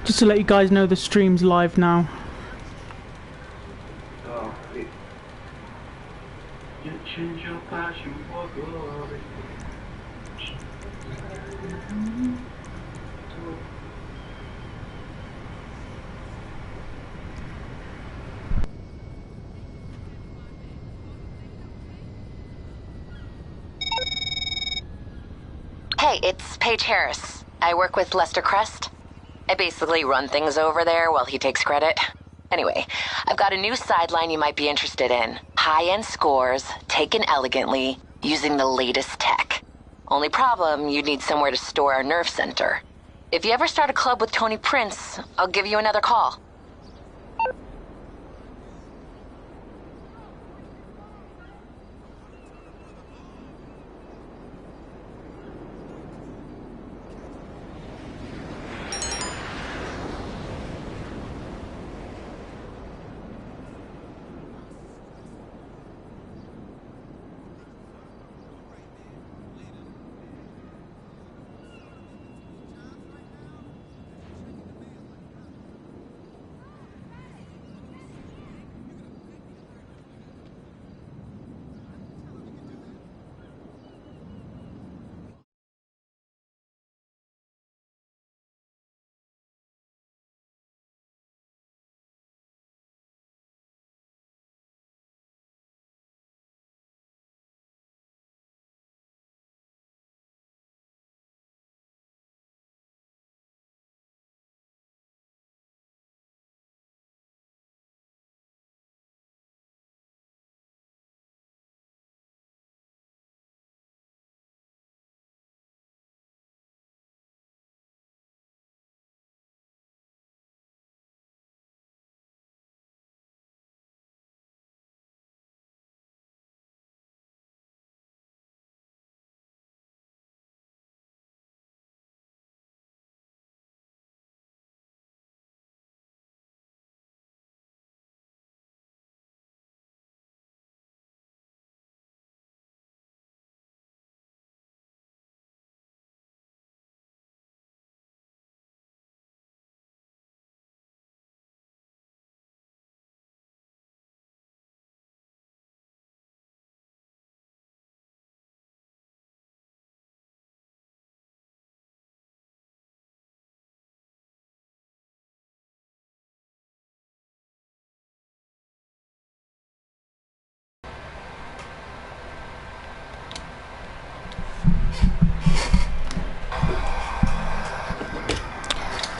Just to let you guys know, the stream's live now. Hey, it's Paige Harris. I work with Lester Crest. I basically run things over there while he takes credit. Anyway, I've got a new sideline you might be interested in. High-end scores, taken elegantly, using the latest tech. Only problem, you'd need somewhere to store our nerve center. If you ever start a club with Tony Prince, I'll give you another call.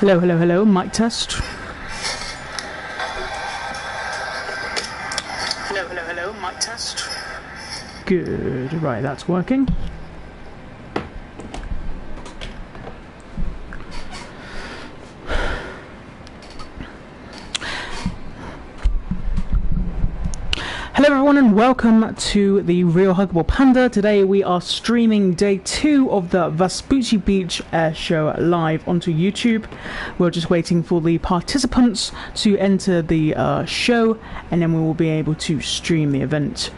Hello, hello, hello, mic test. Hello, hello, hello, mic test. Good, right, that's working. Hello everyone and welcome to the Real Huggable Panda. Today we are streaming day 2 of the Vaspucci Beach air show live onto YouTube. We're just waiting for the participants to enter the show, and then we will be able to stream the event.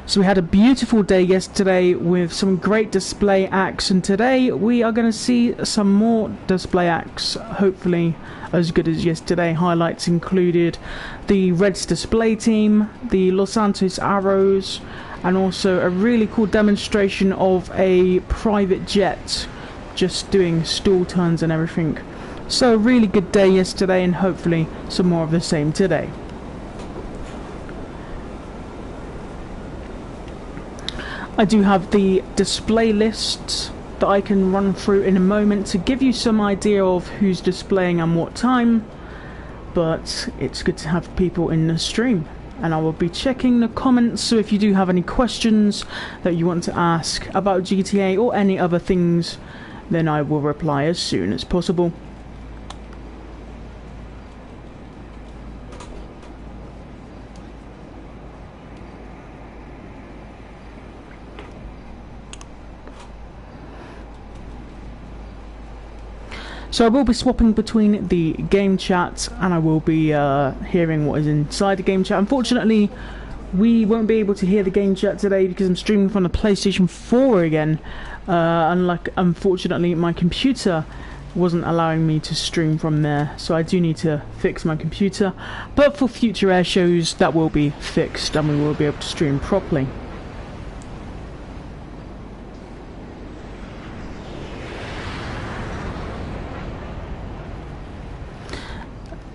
So we had a beautiful day yesterday with some great display acts, and today we are going to see some more display acts, hopefully as good as yesterday. Highlights included the Reds display team, the Los Santos Arrows, and also a really cool demonstration of a private jet just doing stall turns and everything. So a really good day yesterday, and hopefully some more of the same today. I do have the display lists that I can run through in a moment to give you some idea of who's displaying and what time, but it's good to have people in the stream, and I will be checking the comments, so if you do have any questions that you want to ask about GTA or any other things, then I will reply as soon as possible. So I will be swapping between the game chat, and I will be hearing what is inside the game chat. Unfortunately, we won't be able to hear the game chat today because I'm streaming from the PlayStation 4 again. Unfortunately, my computer wasn't allowing me to stream from there, so I do need to fix my computer, but for future air shows that will be fixed and we will be able to stream properly.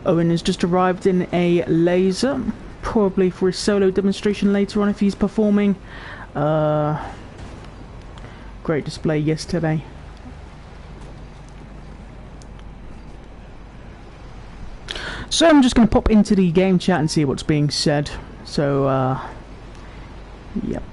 Owen has just arrived in a laser, probably for his solo demonstration later on if he's performing. Great display yesterday. So I'm just going to pop into the game chat and see what's being said. So, yep.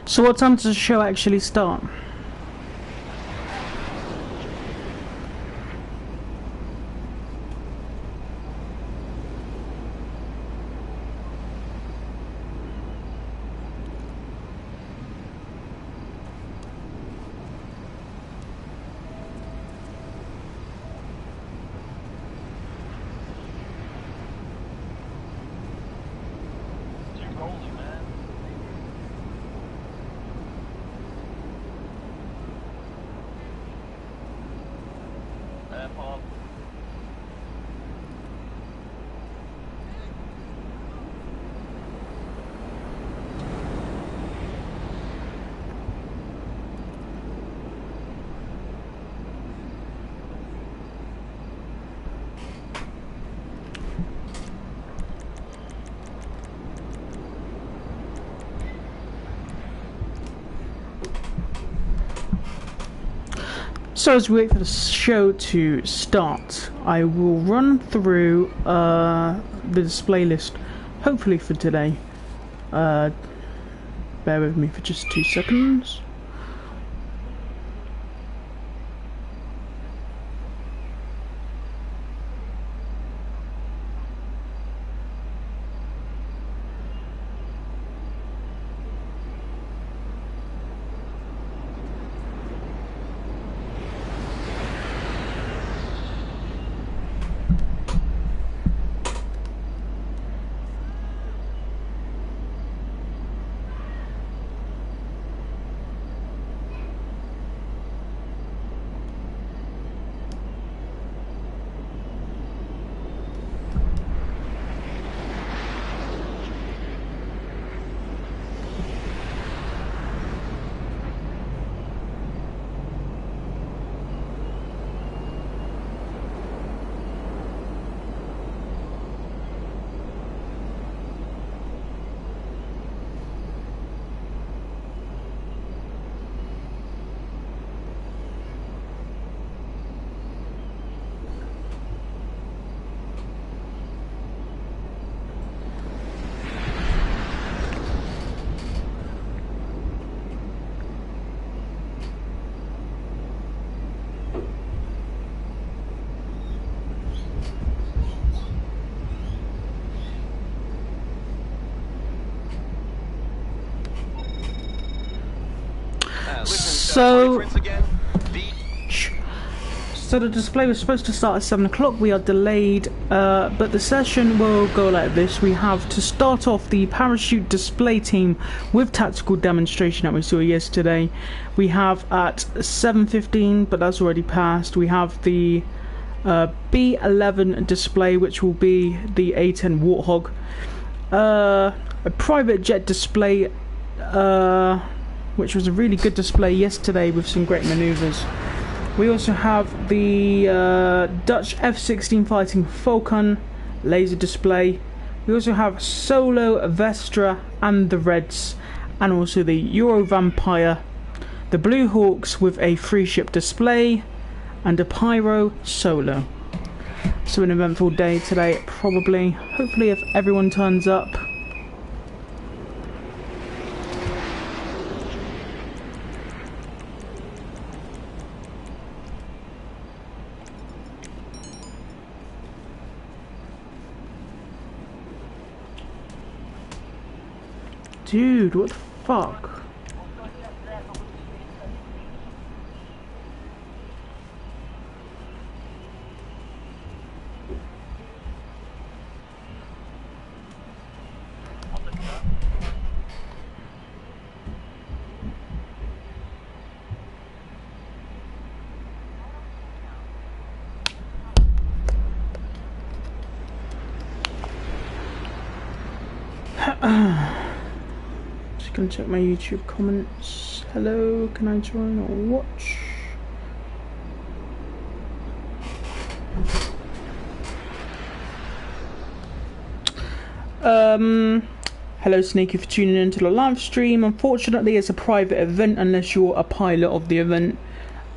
So what time does the show actually start? So as we wait for the show to start, I will run through the display list, hopefully for today. Bear with me for just 2 seconds. So, so the display was supposed to start at 7 o'clock. We are delayed, but the session will go like this. We have to start off the parachute display team with tactical demonstration that we saw yesterday. We have at 7:15, but that's already passed. We have the B11 display, which will be the A10 Warthog. A private jet display, which was a really good display yesterday with some great manoeuvres. We also have the Dutch F-16 Fighting Falcon laser display. We also have Solo, Vestra and the Reds, and also the Euro Vampire, the Blue Hawks with a free ship display, and a Pyro Solo. So an eventful day today, probably. Hopefully if everyone turns up. Dude, what the fuck? Just gonna check my YouTube comments. Hello, can I join or watch? Hello Sneaky for tuning into the live stream. Unfortunately it's a private event unless you're a pilot of the event,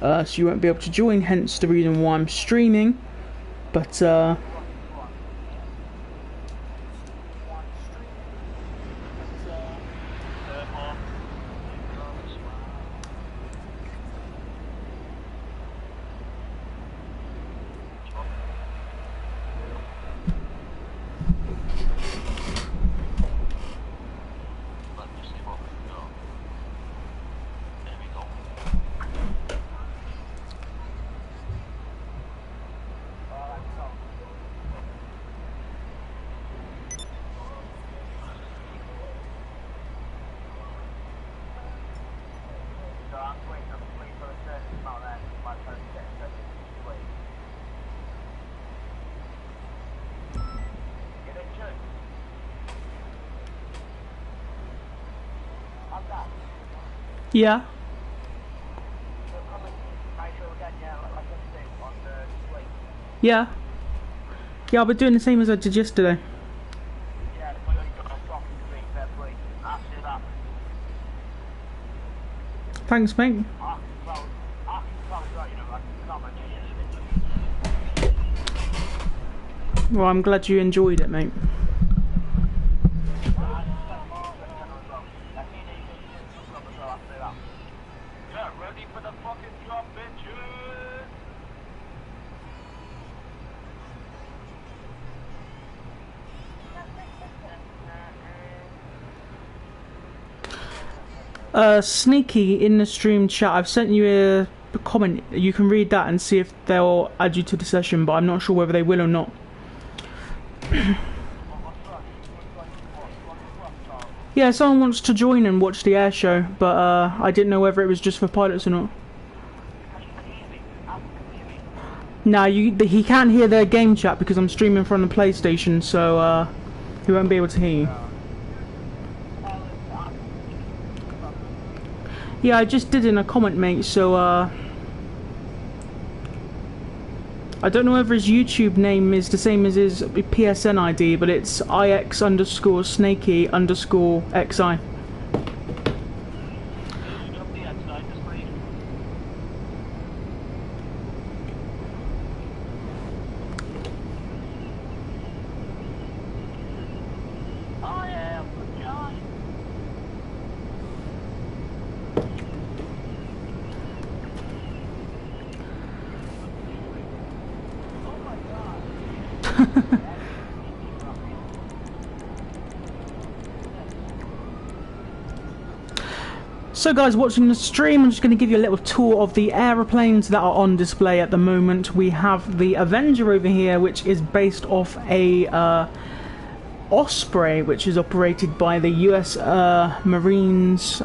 so you won't be able to join, hence the reason why I'm streaming. But yeah. Yeah. Yeah, I'll be doing the same as I did yesterday. Thanks, mate. Well, I'm glad you enjoyed it, mate. Sneaky, in the stream chat, I've sent you a comment. You can read that and see if they'll add you to the session, but I'm not sure whether they will or not. Yeah, someone wants to join and watch the air show, but I didn't know whether it was just for pilots or not. No, he can't hear their game chat because I'm streaming from the PlayStation, so he won't be able to hear you. Yeah, I just did in a comment, mate, so I don't know whether his YouTube name is the same as his PSN ID, but it's IX_Snakey_XI. So guys, watching the stream, I'm just going to give you a little tour of the aeroplanes that are on display at the moment. We have the Avenger over here, which is based off a Osprey, which is operated by the US Marines.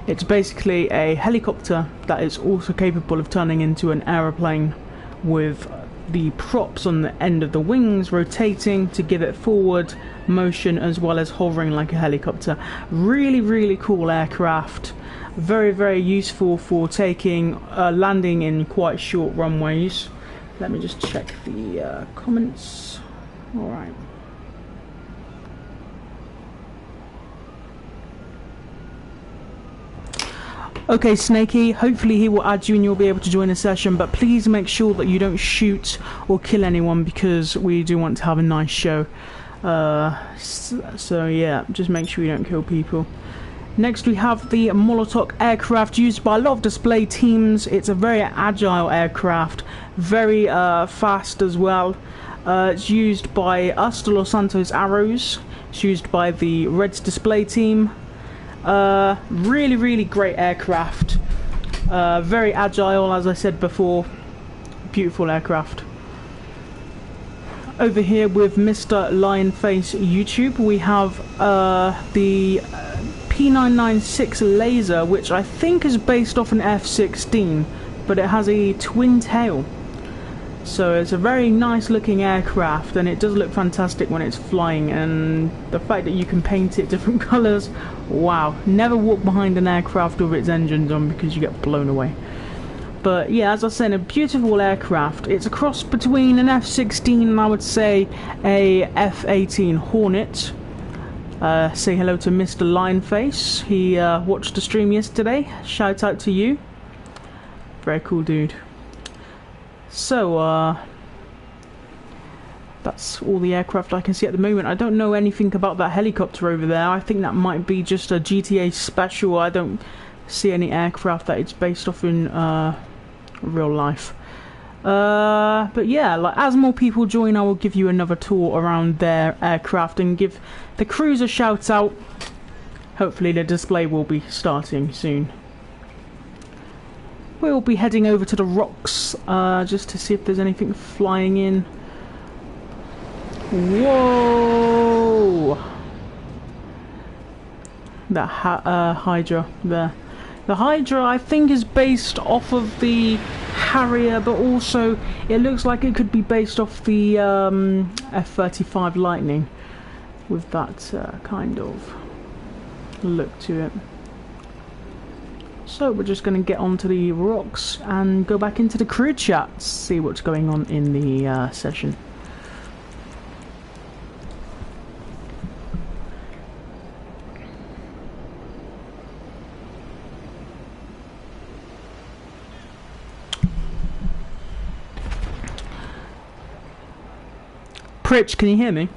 It's basically a helicopter that is also capable of turning into an aeroplane, with the props on the end of the wings rotating to give it forward motion as well as hovering like a helicopter. Really cool aircraft, very useful for taking landing in quite short runways. Let me just check the comments. Alright. Okay, Snakey, hopefully he will add you and you'll be able to join the session, but please make sure that you don't shoot or kill anyone, because we do want to have a nice show. So yeah, just make sure you don't kill people. Next we have the Molotov aircraft, used by a lot of display teams. It's a very agile aircraft, very fast as well. It's used by us, the Los Santos Arrows. It's used by the Reds display team. Really great aircraft. Very agile, as I said before. Beautiful aircraft. Over here with Mr. Lionface YouTube, we have the P996 laser, which I think is based off an F-16, but it has a twin tail. So it's a very nice looking aircraft, and it does look fantastic when it's flying, and the fact that you can paint it different colours, wow. Never walk behind an aircraft with its engines on, because you get blown away. But yeah, as I said, a beautiful aircraft. It's a cross between an F-16 and I would say a F-18 Hornet. Say hello to Mr. Lionface. He watched the stream yesterday. Shout out to you. Very cool dude. So, that's all the aircraft I can see at the moment. I don't know anything about that helicopter over there. I think that might be just a GTA special. I don't see any aircraft that it's based off in real life. But yeah, like, as more people join, I will give you another tour around their aircraft and give the crews a shout out. Hopefully the display will be starting soon. We'll be heading over to the rocks just to see if there's anything flying in. Whoa! That Hydra there. The Hydra, I think, is based off of the Harrier, but also it looks like it could be based off the F-35 Lightning, with that kind of look to it. So we're just going to get onto the rocks and go back into the crew chat, see what's going on in the session. Pritch, can you hear me?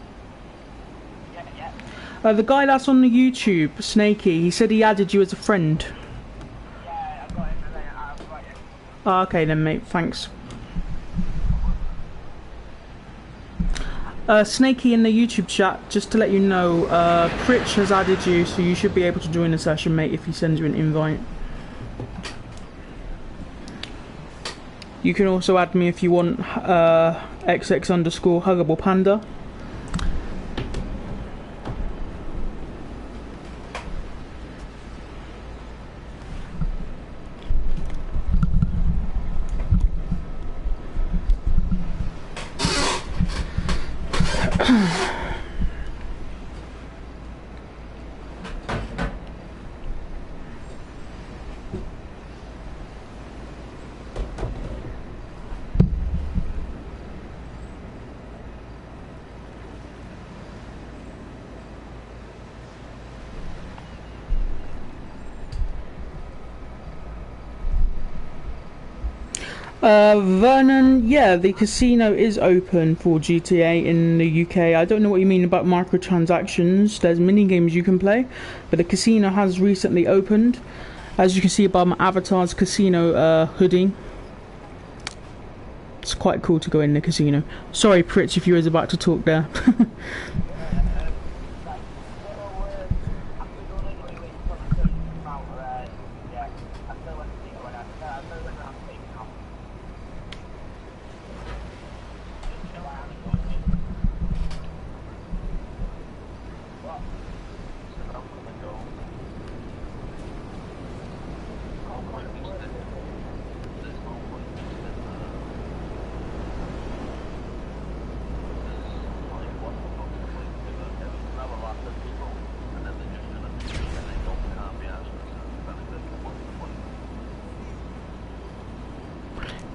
Yeah. The guy that's on the YouTube, Snakey, he said he added you as a friend. Yeah, I've got him. I've got you. Oh, okay then, mate. Thanks. Snakey in the YouTube chat, just to let you know, Pritch has added you, so you should be able to join the session, mate, if he sends you an invite. You can also add me if you want, XX_Huggable Panda. Vernon, yeah, the casino is open for GTA in the UK. I don't know what you mean about microtransactions. There's mini games you can play, but the casino has recently opened. As you can see by my avatar's casino hoodie. It's quite cool to go in the casino. Sorry, Pritch, if you was about to talk there.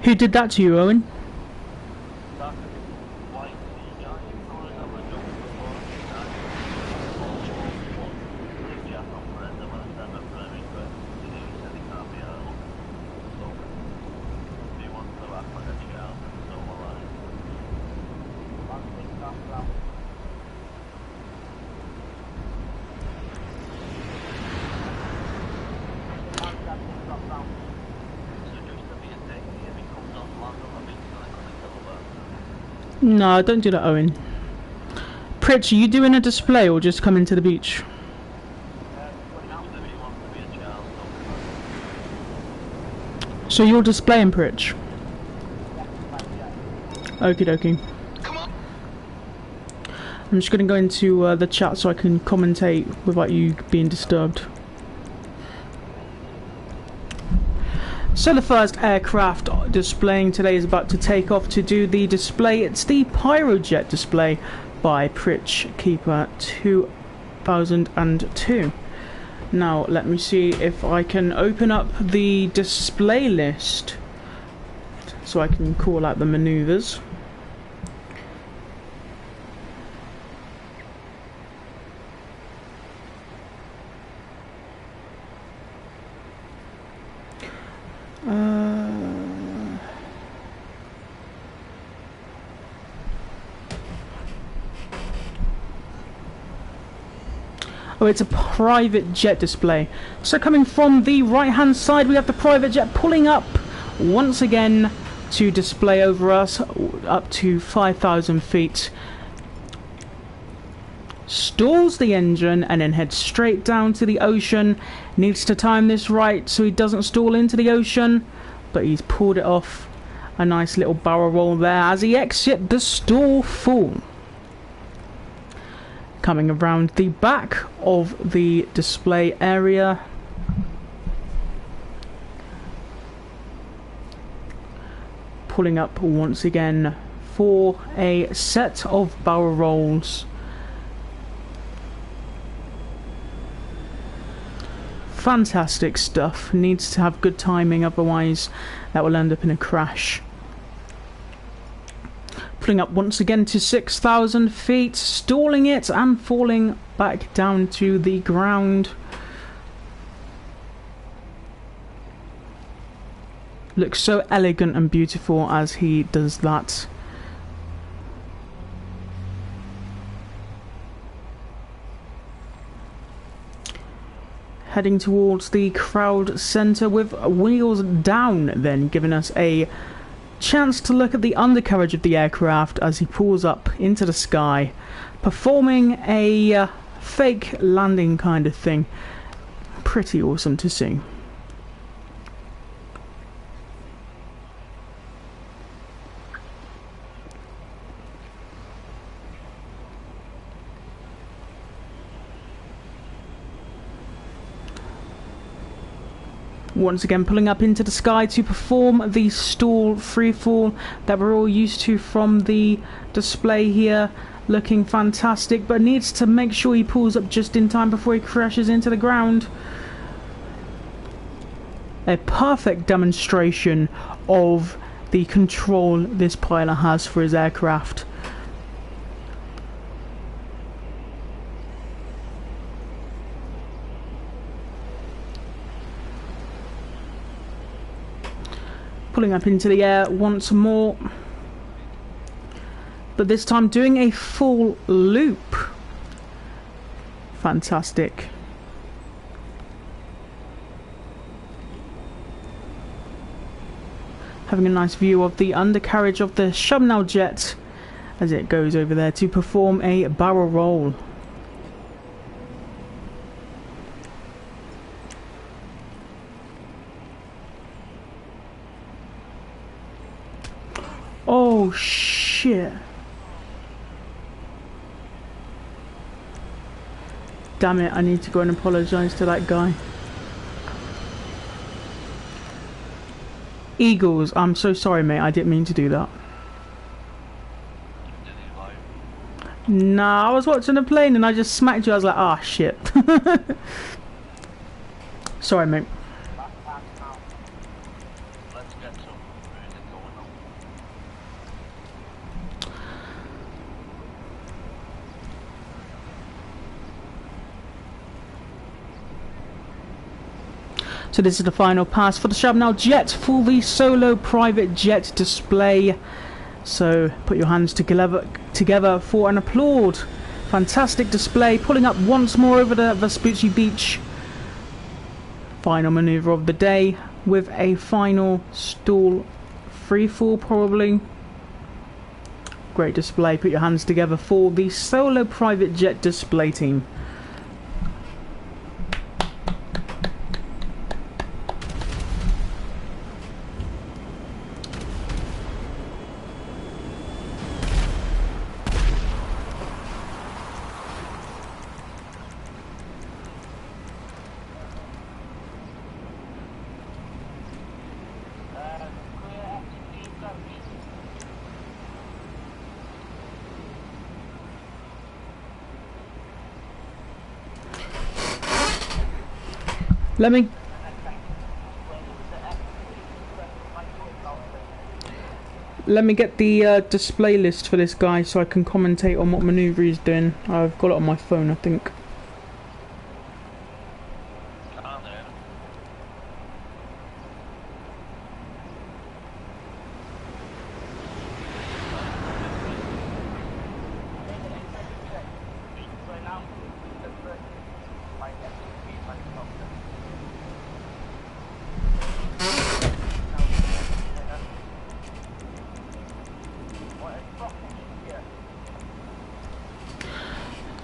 Who did that to you, Owen? No, don't do that, Owen. Pritch, are you doing a display or just coming to the beach? So you're displaying, Pritch? Okie dokie. I'm just going to go into the chat so I can commentate without you being disturbed. So the first aircraft displaying today is about to take off to do the display. It's the Pyrojet display by Pritch Keeper 2002. Now let me see if I can open up the display list so I can call out the maneuvers. Oh, it's a private jet display. So coming from the right hand side, we have the private jet pulling up once again to display over us up to 5,000 feet. Stalls the engine and then heads straight down to the ocean. Needs to time this right so he doesn't stall into the ocean, but he's pulled it off. A nice little barrel roll there as he exits the stall full. Coming around the back of the display area, pulling up once again for a set of barrel rolls. Fantastic stuff. Needs to have good timing, otherwise that will end up in a crash. Pulling up once again to 6,000 feet, stalling it and falling back down to the ground. Looks so elegant and beautiful as he does that. Heading towards the crowd center with wheels down, then giving us a chance to look at the undercarriage of the aircraft as he pulls up into the sky, performing a fake landing kind of thing. Pretty awesome to see. Once again pulling up into the sky to perform the stall freefall that we're all used to from the display here. Looking fantastic, but needs to make sure he pulls up just in time before he crashes into the ground. A perfect demonstration of the control this pilot has for his aircraft. Pulling up into the air once more, but this time doing a full loop. Fantastic. Having a nice view of the undercarriage of the Chubnell jet as it goes over there to perform a barrel roll. Oh shit. Damn it, I need to go and apologise to that guy. Eagles, I'm so sorry mate, I didn't mean to do that. Nah, I was watching the plane and I just smacked you, I was like, ah shit. Sorry mate. So this is the final pass for the Shrapnel Jet for the solo private jet display. So put your hands together for an applaud. Fantastic display, pulling up once more over the Vaspucci Beach. Final manoeuvre of the day with a final stall freefall probably. Great display, put your hands together for the solo private jet display team. Let me get the display list for this guy so I can commentate on what manoeuvre he's doing. I've got it on my phone, I think.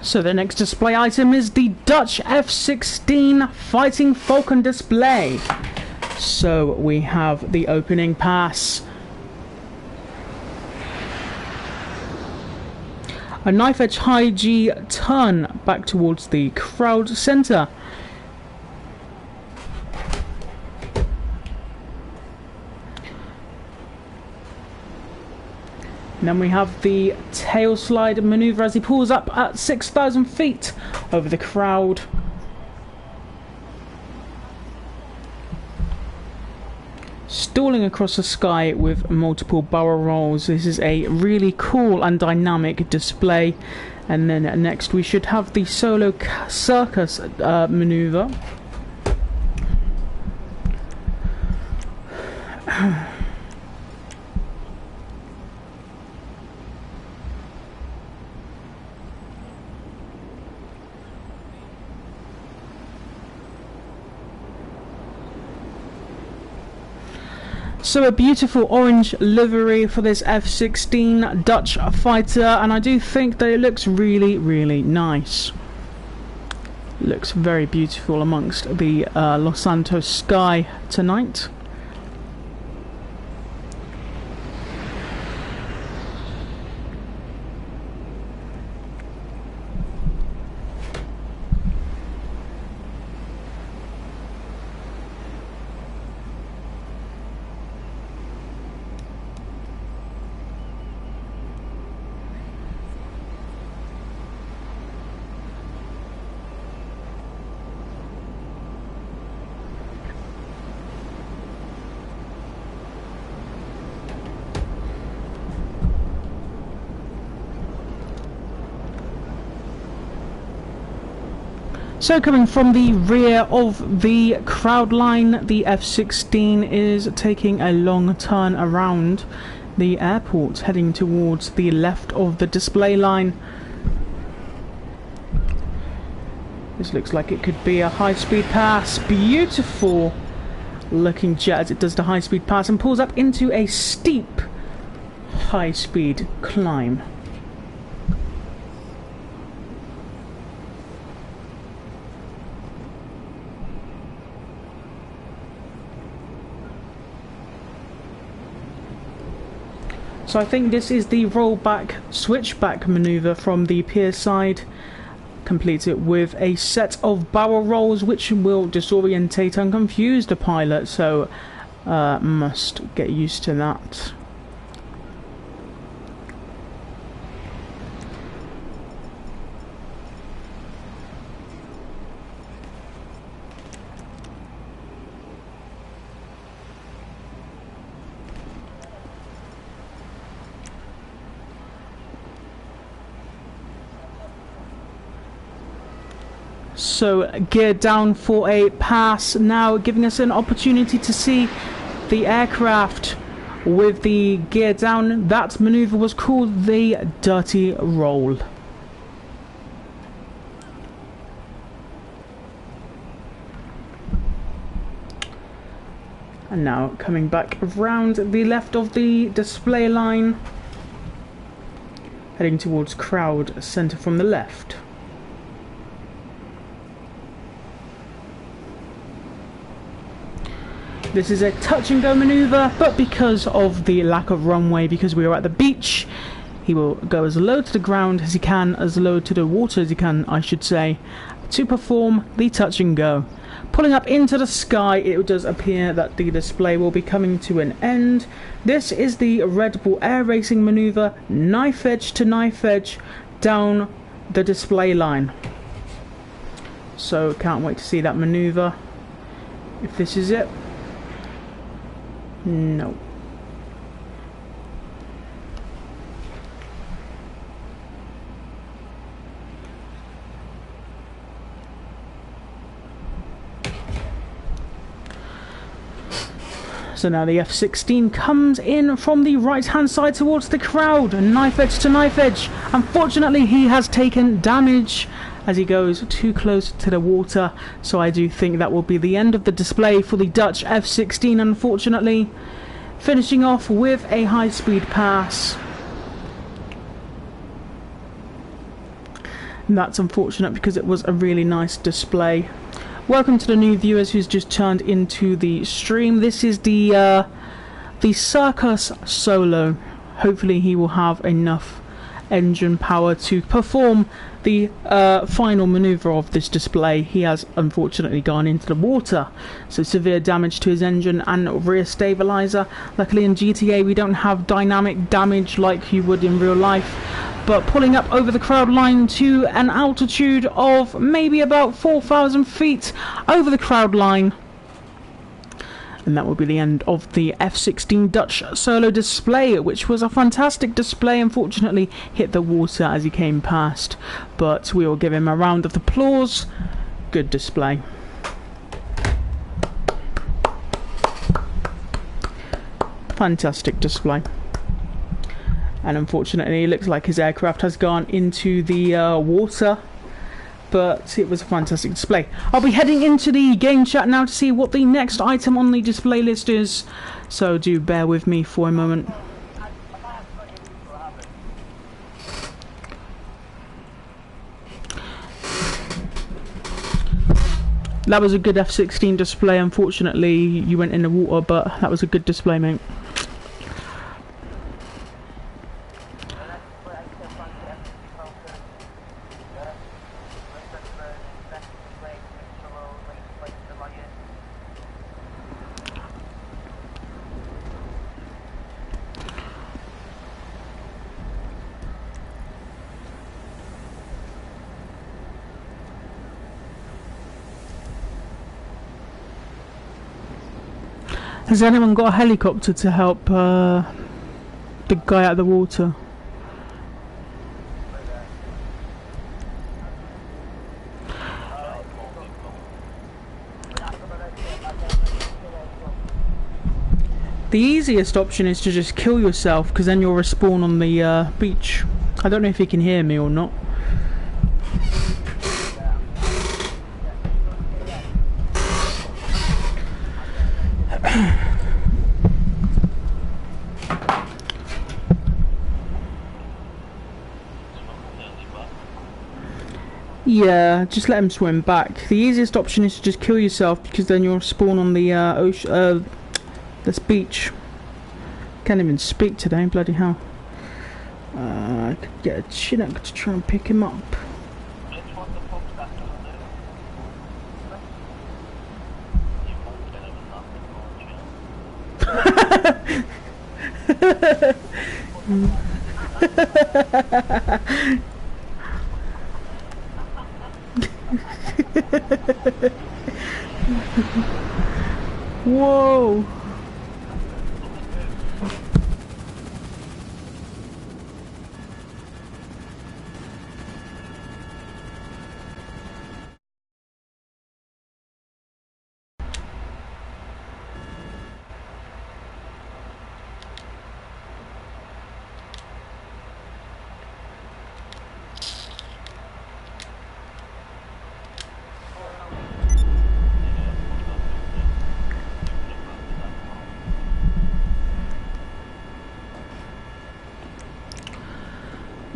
So the next display item is the Dutch F-16 Fighting Falcon display. So we have the opening pass. A knife edge high G turn back towards the crowd center. And then we have the tail slide maneuver as he pulls up at 6,000 feet over the crowd. Stalling across the sky with multiple barrel rolls. This is a really cool and dynamic display. And then next we should have the solo circus maneuver. So a beautiful orange livery for this F-16 Dutch fighter, and I do think that it looks really, really nice. Looks very beautiful amongst the Los Santos sky tonight. So coming from the rear of the crowd line, the F-16 is taking a long turn around the airport, heading towards the left of the display line. This looks like it could be a high-speed pass. Beautiful looking jet as it does the high-speed pass and pulls up into a steep high-speed climb. So I think this is the rollback switchback maneuver from the pier side. Complete it with a set of barrel rolls which will disorientate and confuse the pilot, so must get used to that. So gear down for a pass now, giving us an opportunity to see the aircraft with the gear down. That maneuver was called the dirty roll. And now coming back around the left of the display line, heading towards crowd centre from the left. This is a touch and go manoeuvre, but because of the lack of runway, because we are at the beach, he will go as low to the ground as he can, as low to the water as he can, I should say, to perform the touch and go. Pulling up into the sky, it does appear that the display will be coming to an end. This is the Red Bull air racing manoeuvre, knife edge to knife edge, down the display line. So can't wait to see that manoeuvre. If this is it. No. So now the F-16 comes in from the right hand side towards the crowd, knife edge to knife edge. Unfortunately he has taken damage as he goes too close to the water, so I do think that will be the end of the display for the Dutch F-16, unfortunately. Finishing off with a high speed pass. And that's unfortunate because it was a really nice display. Welcome to the new viewers who's just turned into the stream. This is the Circus Solo. Hopefully he will have enough engine power to perform the final maneuver of this display. He has unfortunately gone into the water, so severe damage to his engine and rear stabilizer. Luckily in GTA we don't have dynamic damage like you would in real life, but pulling up over the crowd line to an altitude of maybe about 4,000 feet over the crowd line. And that will be the end of the F-16 Dutch solo display, which was a fantastic display. Unfortunately hit the water as he came past, but we will give him a round of applause. Good display. Fantastic display. And unfortunately it looks like his aircraft has gone into the water, but it was a fantastic display. I'll be heading into the game chat now to see what the next item on the display list is, so do bear with me for a moment. That was a good F-16 display. Unfortunately you went in the water, but that was a good display, mate. Has anyone got a helicopter to help the guy out of the water? The easiest option is to just kill yourself, because then you'll respawn on the beach. I don't know if you can hear me or not. Yeah, just let him swim back. The easiest option is to just kill yourself, because then you'll spawn on the ocean, this beach. Can't even speak today, bloody hell. I could get a Chinook to try and pick him up. Whoa!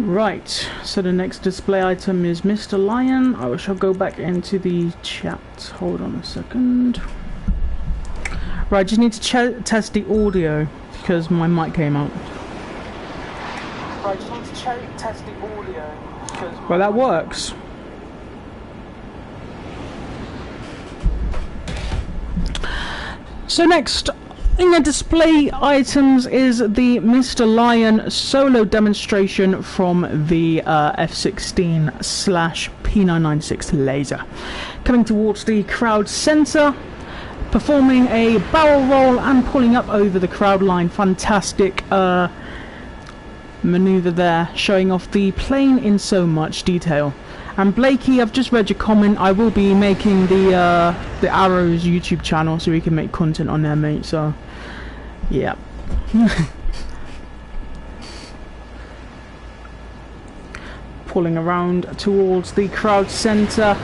Right, so the next display item is Mr. Lion. I shall go back into the chat. Hold on a second. Right, just need to test the audio because my mic came out. Right, just need to test the audio because. Well, that works. So next in the display items is the Mr. Lion solo demonstration from the F-16/P996 laser. Coming towards the crowd center, performing a barrel roll and pulling up over the crowd line. Fantastic maneuver there, showing off the plane in so much detail. And Blakey, I've just read your comment. I will be making the Arrows YouTube channel so we can make content on there, mate. So, yeah. Pulling around towards the crowd center.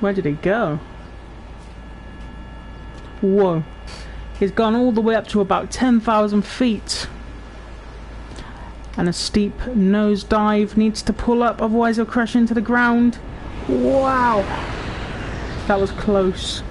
Where did he go? Whoa. He's gone all the way up to about 10,000 feet. And a steep nosedive, needs to pull up, otherwise he'll crash into the ground. Wow, that was close.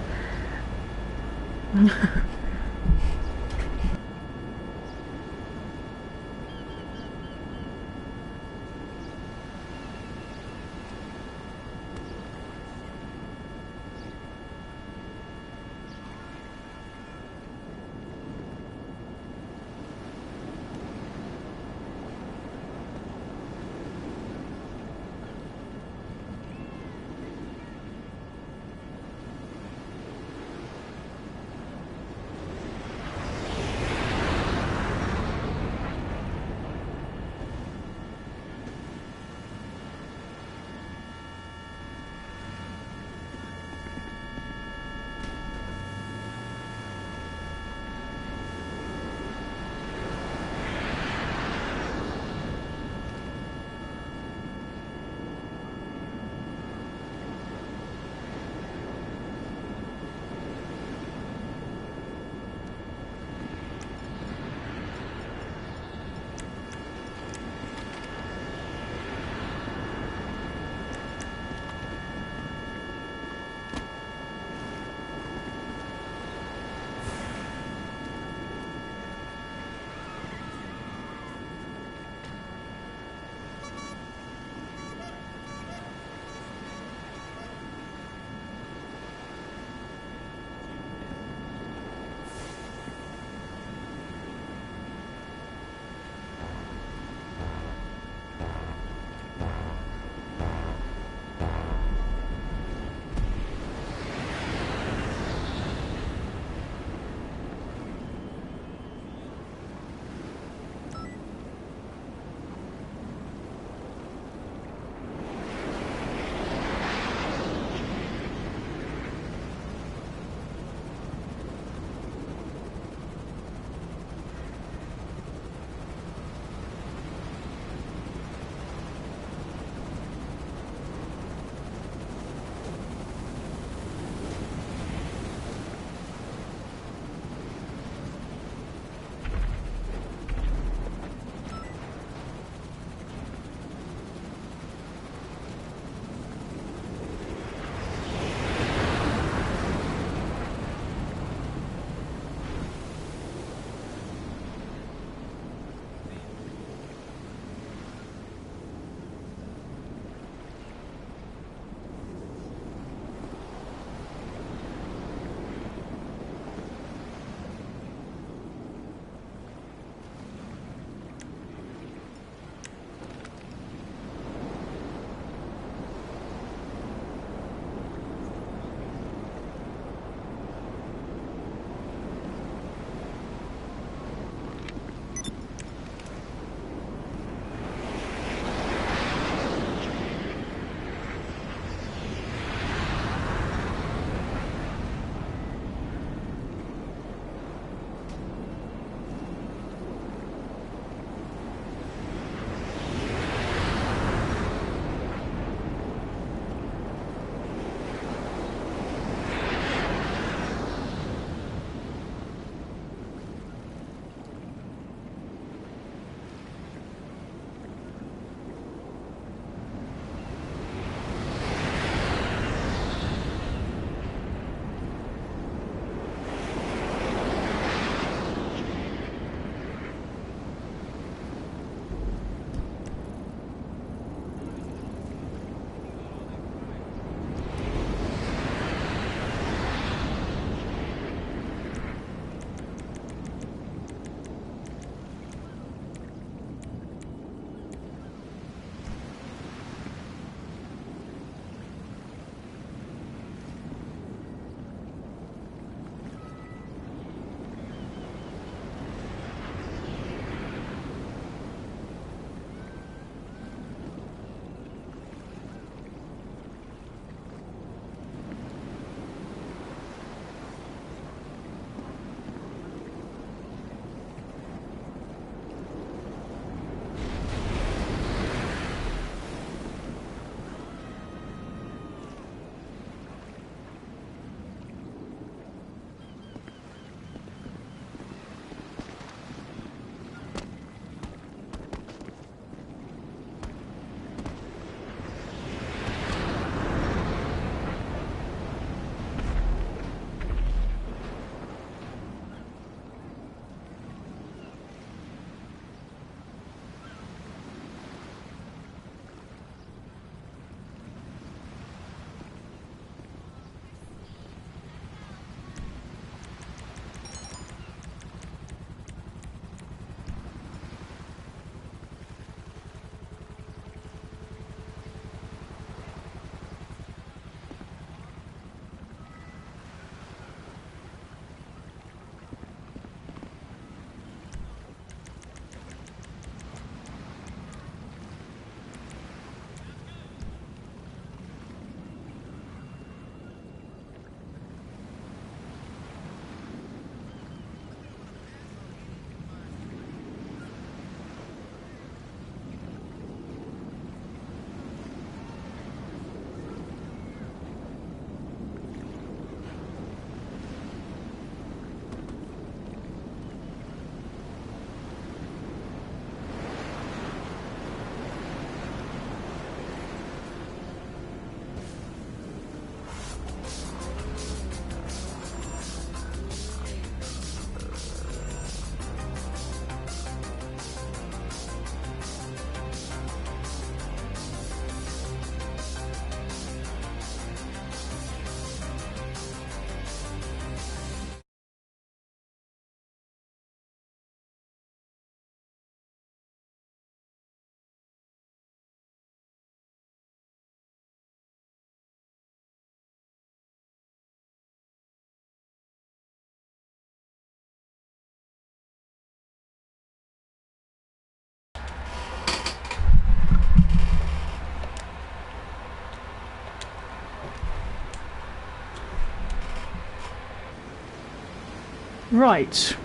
Right.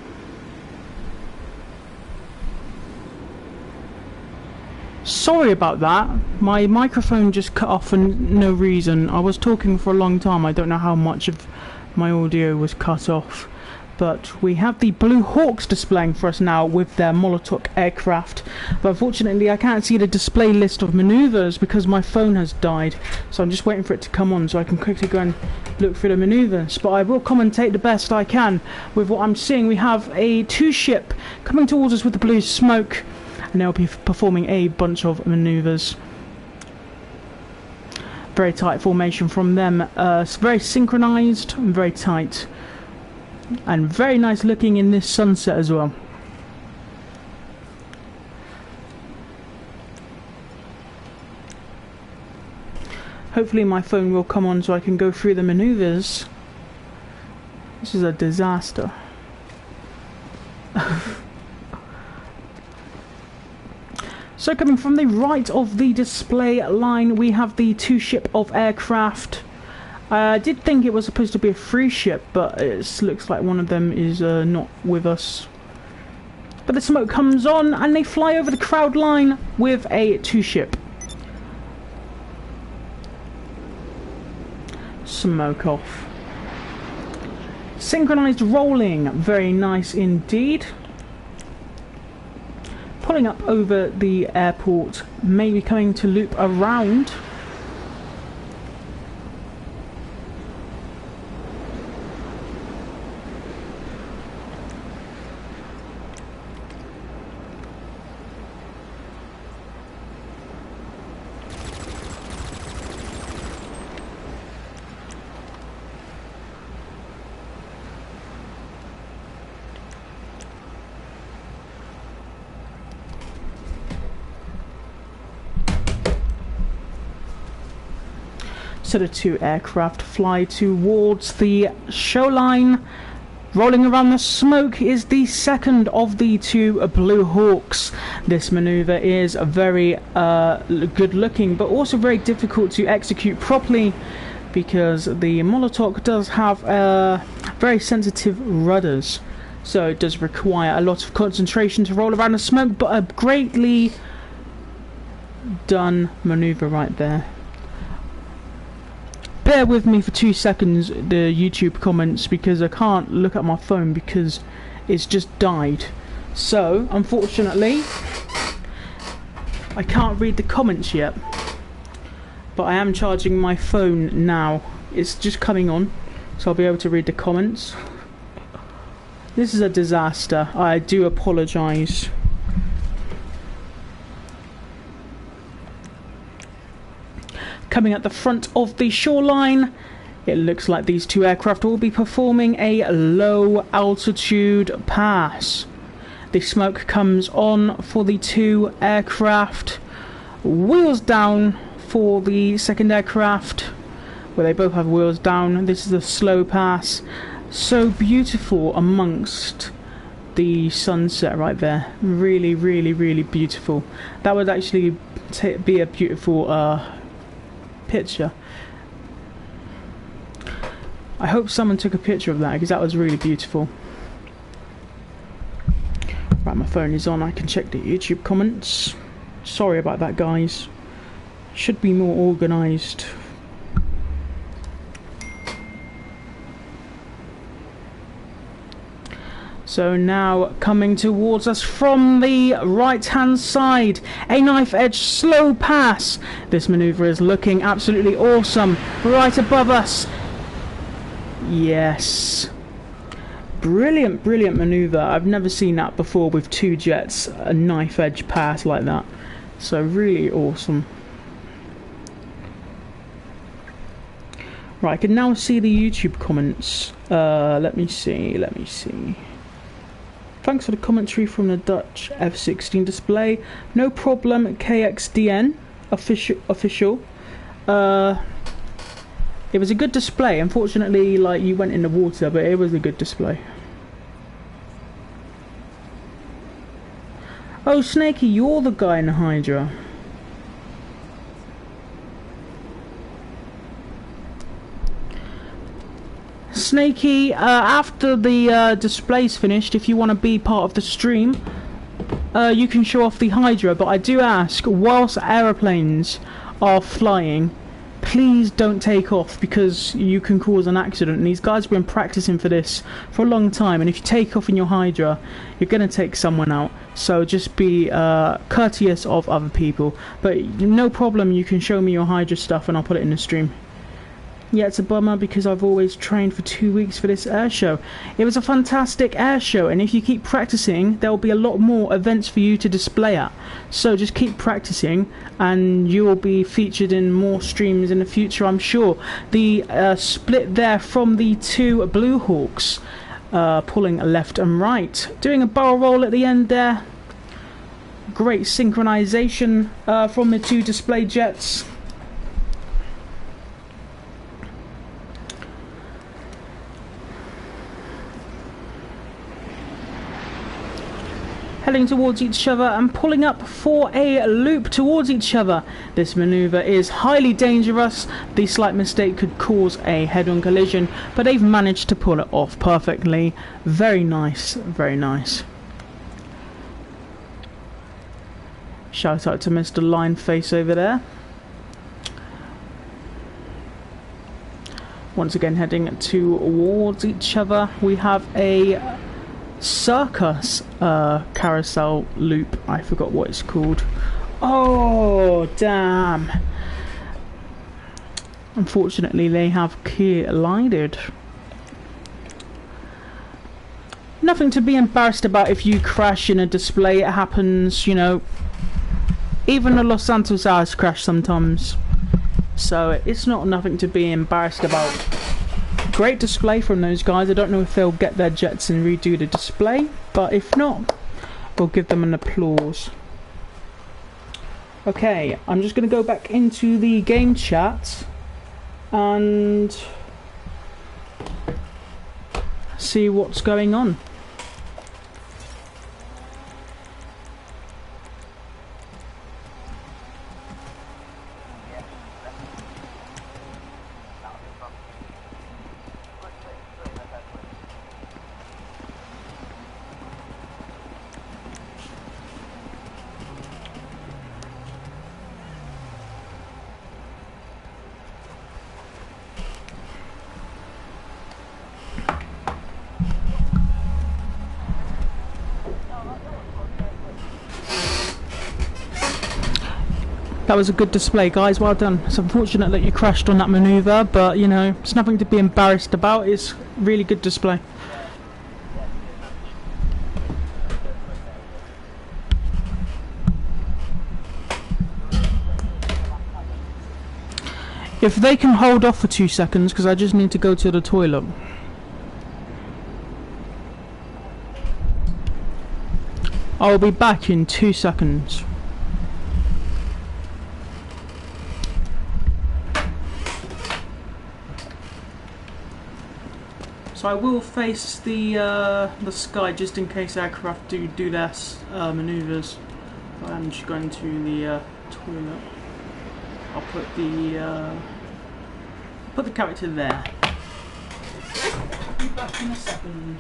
Sorry about that. My microphone just cut off for no reason. I was talking for a long time. I don't know how much of my audio was cut off. But we have the Blue Hawks displaying for us now with their Molotov aircraft. But unfortunately I can't see the display list of maneuvers because my phone has died. So I'm just waiting for it to come on so I can quickly go and look through the maneuvers. But I will commentate the best I can with what I'm seeing. We have a 2-ship coming towards us with the blue smoke. And they'll be performing a bunch of maneuvers. Very tight formation from them. It's very synchronized and very tight. And very nice looking in this sunset as well. Hopefully my phone will come on so I can go through the maneuvers. This is a disaster. So coming from the right of the display line, we have the 2-ship of aircraft. I did think it was supposed to be a 3-ship, but it looks like one of them is not with us. But the smoke comes on and they fly over the crowd line with a 2-ship. Smoke off. Synchronized rolling, very nice indeed. Pulling up over the airport, maybe coming to loop around. So the 2 aircraft fly towards the shoreline. Rolling around the smoke is the second of the 2 Blue Hawks. This maneuver is very good looking, but also very difficult to execute properly because the Molotov does have very sensitive rudders. So it does require a lot of concentration to roll around the smoke, but a greatly done maneuver right there. Bear with me for 2 seconds, the YouTube comments, because I can't look at my phone because it's just died. So, unfortunately, I can't read the comments yet. But I am charging my phone now. It's just coming on, so I'll be able to read the comments. This is a disaster. I do apologise. Coming at the front of the shoreline, it looks like these 2 aircraft will be performing a low altitude pass. The smoke comes on for the 2 aircraft. Wheels down for the second aircraft, where they both have wheels down. This is a slow pass. So beautiful amongst the sunset right there. Really, really, really beautiful. That would actually be a beautiful picture. I hope someone took a picture of that because that was really beautiful. Right, my phone is on. I can check the YouTube comments. Sorry about that, guys. Should be more organised. So now coming towards us from the right hand side, a knife edge slow pass. This manoeuvre is looking absolutely awesome. Right above us. Yes. Brilliant, brilliant manoeuvre. I've never seen that before with 2 jets, a knife edge pass like that. So really awesome. Right, I can now see the YouTube comments. Let me see. Thanks for the commentary from the Dutch F-16 display. No problem, KXDN official. It was a good display. Unfortunately, like, you went in the water, but it was a good display. Oh, Snakey, you're the guy in the Hydra. Snakey, after the display's finished, if you want to be part of the stream, you can show off the Hydra, but I do ask, whilst aeroplanes are flying, please don't take off, because you can cause an accident. And these guys have been practicing for this for a long time, and if you take off in your Hydra, you're going to take someone out. So just be courteous of other people. But no problem, you can show me your Hydra stuff and I'll put it in the stream. Yeah, it's a bummer because I've always trained for 2 weeks for this air show. It was a fantastic air show, and if you keep practicing, there will be a lot more events for you to display at. So just keep practicing, and you will be featured in more streams in the future, I'm sure. The split there from the two Blue Hawks, pulling left and right. Doing a barrel roll at the end there. Great synchronization from the two display jets. Heading towards each other and pulling up for a loop towards each other. This maneuver is highly dangerous. The slight mistake could cause a head-on collision, but they've managed to pull it off perfectly. Very nice, very nice. Shout out to Mr. Lineface over there. Once again heading towards each other. We have a circus carousel loop. I forgot what it's called. Oh damn, unfortunately they have collided. Nothing to be embarrassed about if you crash in a display. It happens, you know. Even the Los Santos Hours crash sometimes, so it's not nothing to be embarrassed about. Great display from those guys. I don't know if they'll get their jets and redo the display, but if not, we'll give them an applause. Okay, I'm just going to go back into the game chat and see what's going on. That was a good display, guys. Well done. It's unfortunate that you crashed on that maneuver, but you know, it's nothing to be embarrassed about. It's really good display. If they can hold off for 2 seconds, because I just need to go to the toilet. I'll be back in 2 seconds. So I will face the sky just in case aircraft do their manoeuvres. I'm just going to the toilet. I'll put the character there. I'll be back in a second.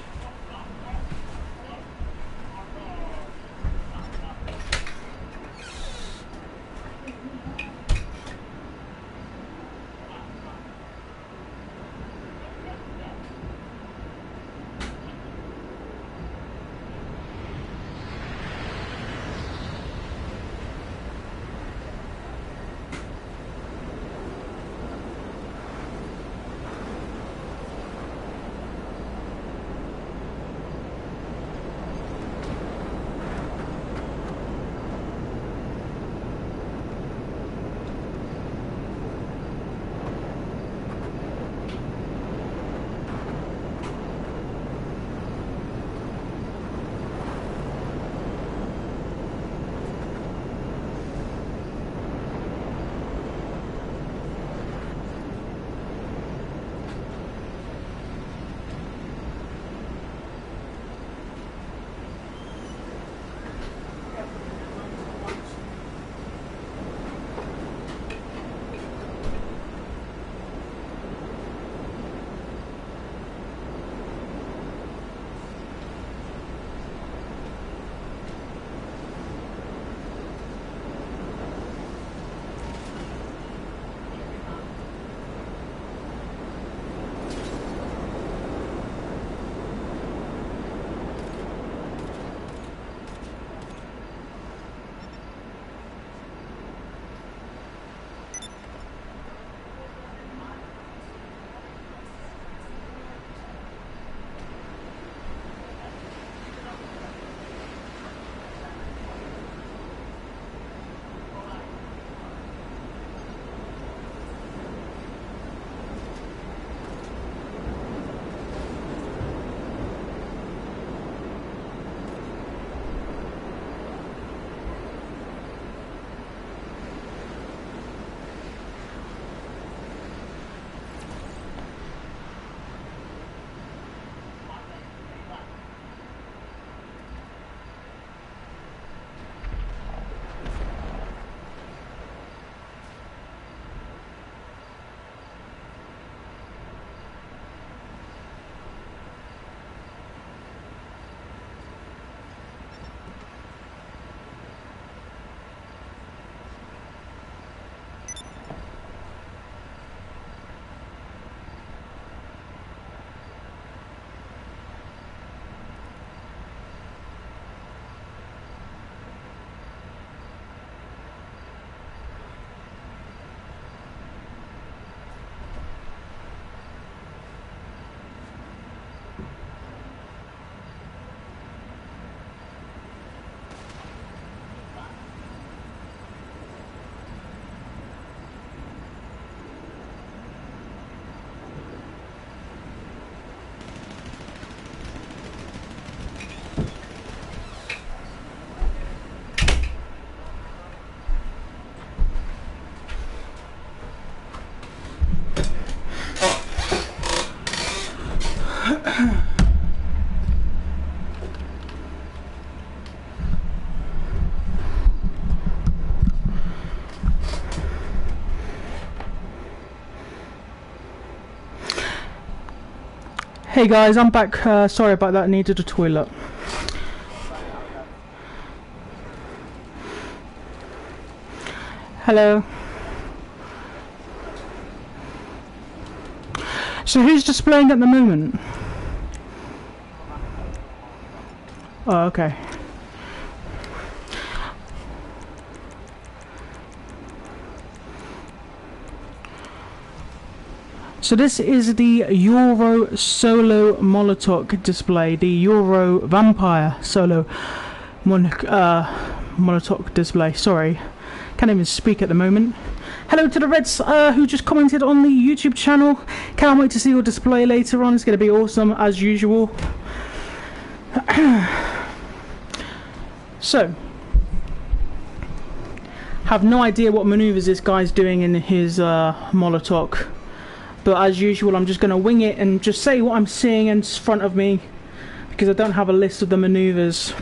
Hey guys, I'm back. Sorry about that, needed a toilet. Hello. So who's displaying at the moment? Oh, okay. So this is the Euro Solo Molotov display, the Euro Vampire Solo Molotov display. Sorry, can't even speak at the moment. Hello to the Reds who just commented on the YouTube channel. Can't wait to see your display later on. It's going to be awesome as usual. So, have no idea what maneuvers this guy's doing in his Molotov. But as usual, I'm just going to wing it and just say what I'm seeing in front of me, because I don't have a list of the maneuvers,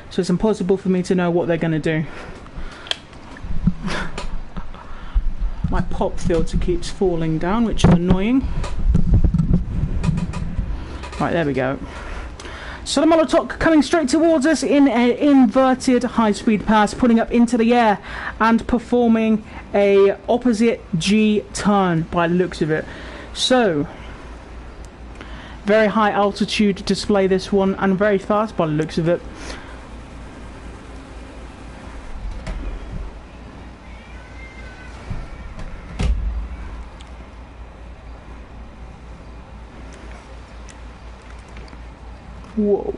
so it's impossible for me to know what they're going to do. My pop filter keeps falling down, which is annoying. Right, there we go. So the Molotov coming straight towards us in an inverted high-speed pass, putting up into the air and performing a opposite G turn by the looks of it. So, very high altitude display this one, and very fast by the looks of it. Whoa.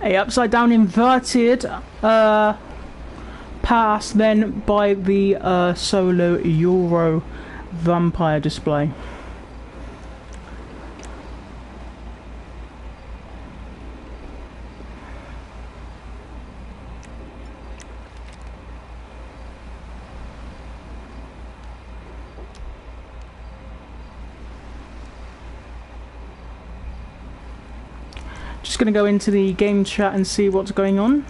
A upside down inverted pass then by the Solo Euro Vampire display. Just going to go into the game chat and see what's going on.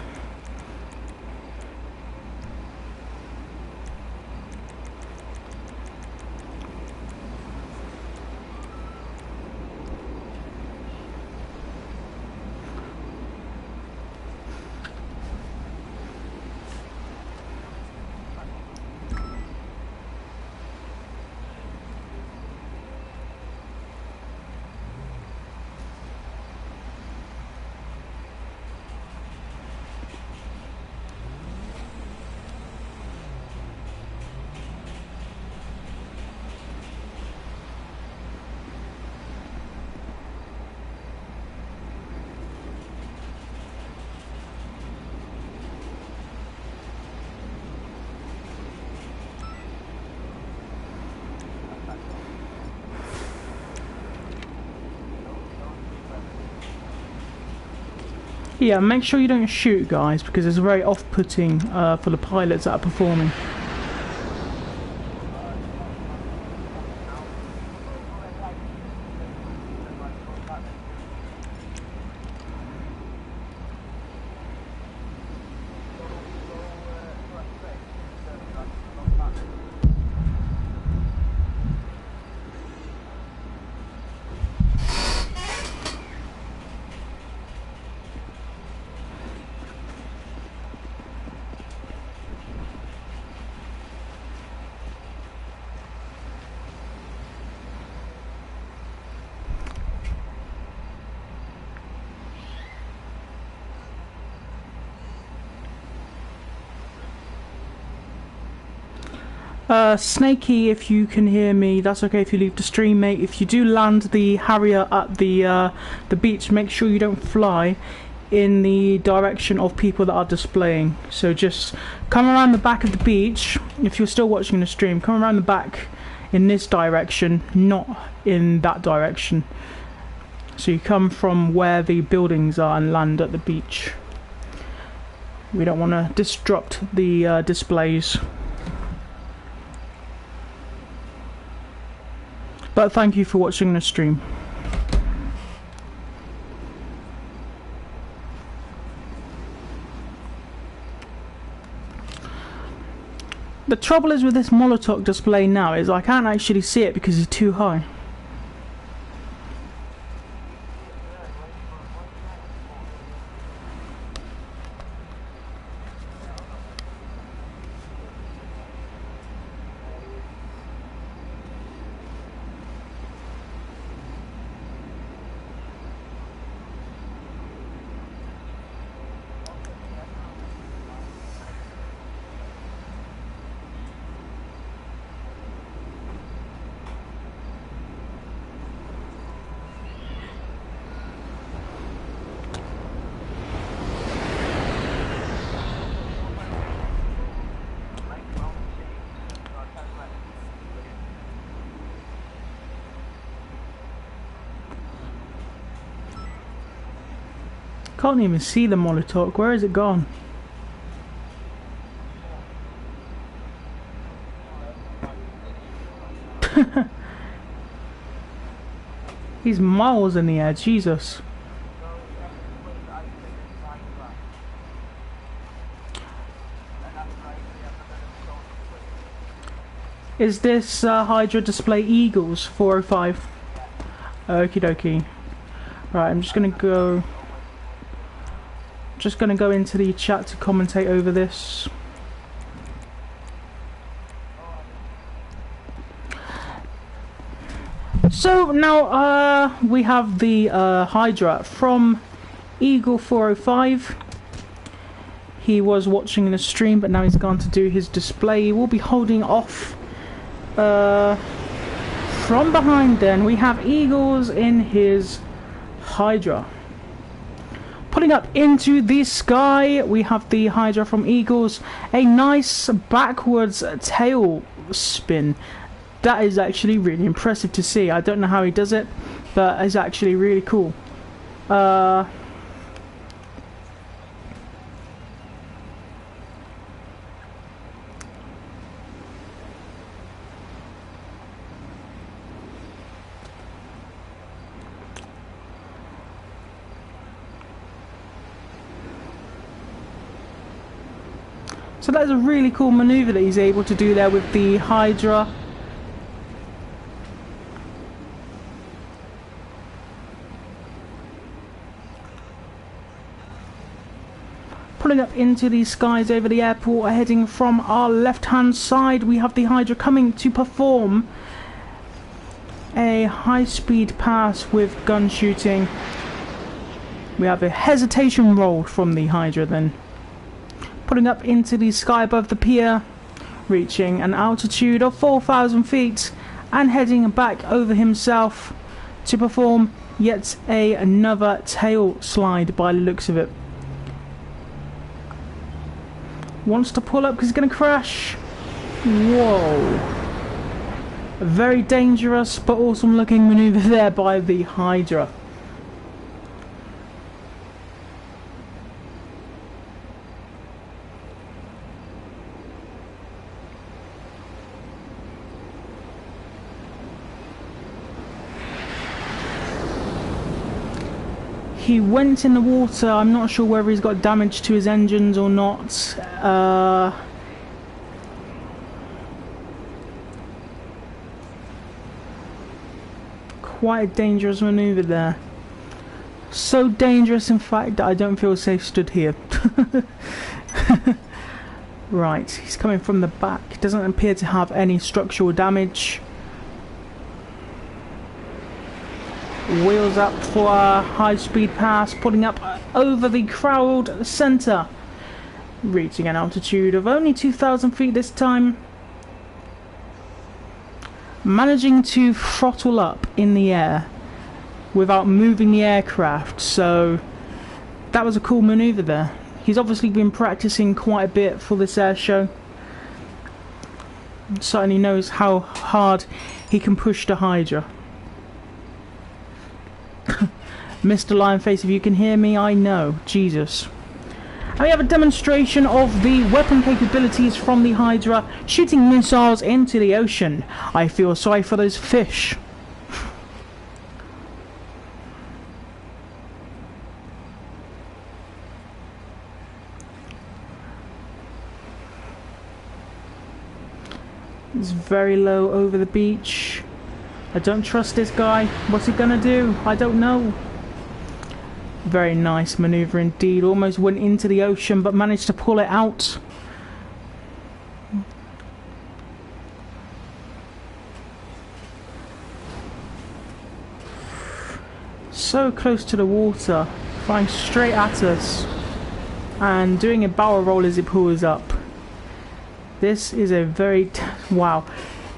Yeah, make sure you don't shoot, guys, because it's very off-putting for the pilots that are performing. Snakey, if you can hear me, that's okay if you leave the stream, mate. If you do land the Harrier at the beach, make sure you don't fly in the direction of people that are displaying. So just come around the back of the beach. If you're still watching the stream, come around the back in this direction, not in that direction. So you come from where the buildings are and land at the beach. We don't want to disrupt the displays. But thank you for watching the stream. The trouble is with this Molotov display now is I can't actually see it because it's too high. Can't even see the Molotov. Where is it gone? He's miles in the air, Jesus. Is this Hydra display Eagles 405? Okie dokie. Right, I'm just gonna go into the chat to commentate over this. So now we have the Hydra from Eagle 405. He was watching the stream, but now he's gone to do his display. He will be holding off from behind. Then we have Eagles in his Hydra. Putting up into the sky, we have the Hydra from Eagles. A nice backwards tail spin. That is actually really impressive to see. I don't know how he does it, but it's actually really cool. So that is a really cool maneuver that he's able to do there with the Hydra. Pulling up into the skies over the airport, heading from our left hand side, we have the Hydra coming to perform a high speed pass with gun shooting. We have a hesitation roll from the Hydra then. Putting up into the sky above the pier, reaching an altitude of 4,000 feet and heading back over himself to perform yet another tail slide by the looks of it. Wants to pull up because he's going to crash. Whoa. A very dangerous but awesome looking maneuver there by the Hydra. He went in the water. I'm not sure whether he's got damage to his engines or not. Quite a dangerous maneuver there. So dangerous, in fact, that I don't feel safe stood here. Right, he's coming from the back. Doesn't appear to have any structural damage. Wheels up for a high-speed pass, putting up over the crowd centre. Reaching an altitude of only 2,000 feet this time. Managing to throttle up in the air without moving the aircraft, so that was a cool manoeuvre there. He's obviously been practicing quite a bit for this air show. Certainly knows how hard he can push the Hydra. Mr. Lionface, if you can hear me, I know. Jesus. And we have a demonstration of the weapon capabilities from the Hydra, shooting missiles into the ocean. I feel sorry for those fish. It's very low over the beach. I don't trust this guy. What's he gonna do? I don't know. Very nice maneuver indeed. Almost went into the ocean but managed to pull it out. So close to the water, flying straight at us and doing a barrel roll as it pulls up. This is a very... wow.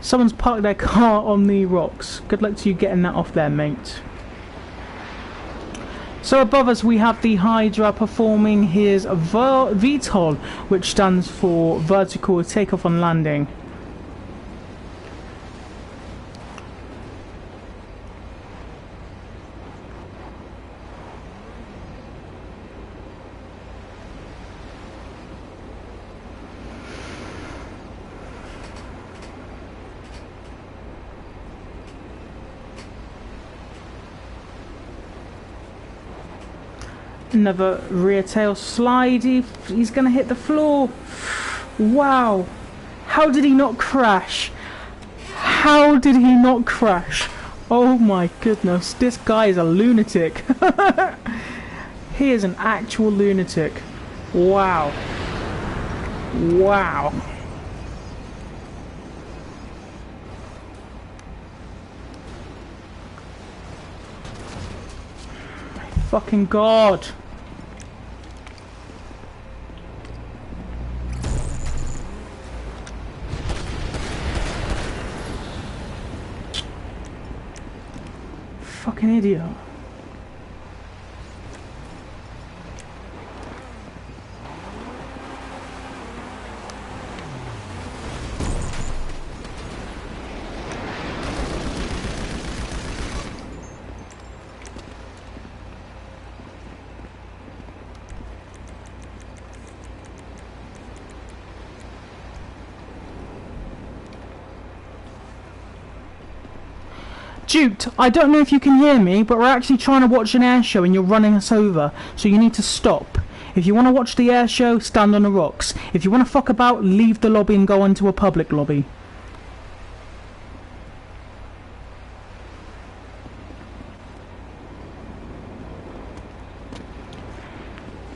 Someone's parked their car on the rocks. Good luck to you getting that off there, mate. So above us we have the Hydra performing his VTOL, which stands for Vertical Takeoff and Landing. Another rear tail slide. He's gonna hit the floor. Wow. How did he not crash? How did he not crash? Oh my goodness. This guy is a lunatic. He is an actual lunatic. Wow. Wow. My fucking God. Fucking idiot. Dude, I don't know if you can hear me, but we're actually trying to watch an air show and you're running us over, so you need to stop. If you want to watch the air show, stand on the rocks. If you want to fuck about, leave the lobby and go onto a public lobby.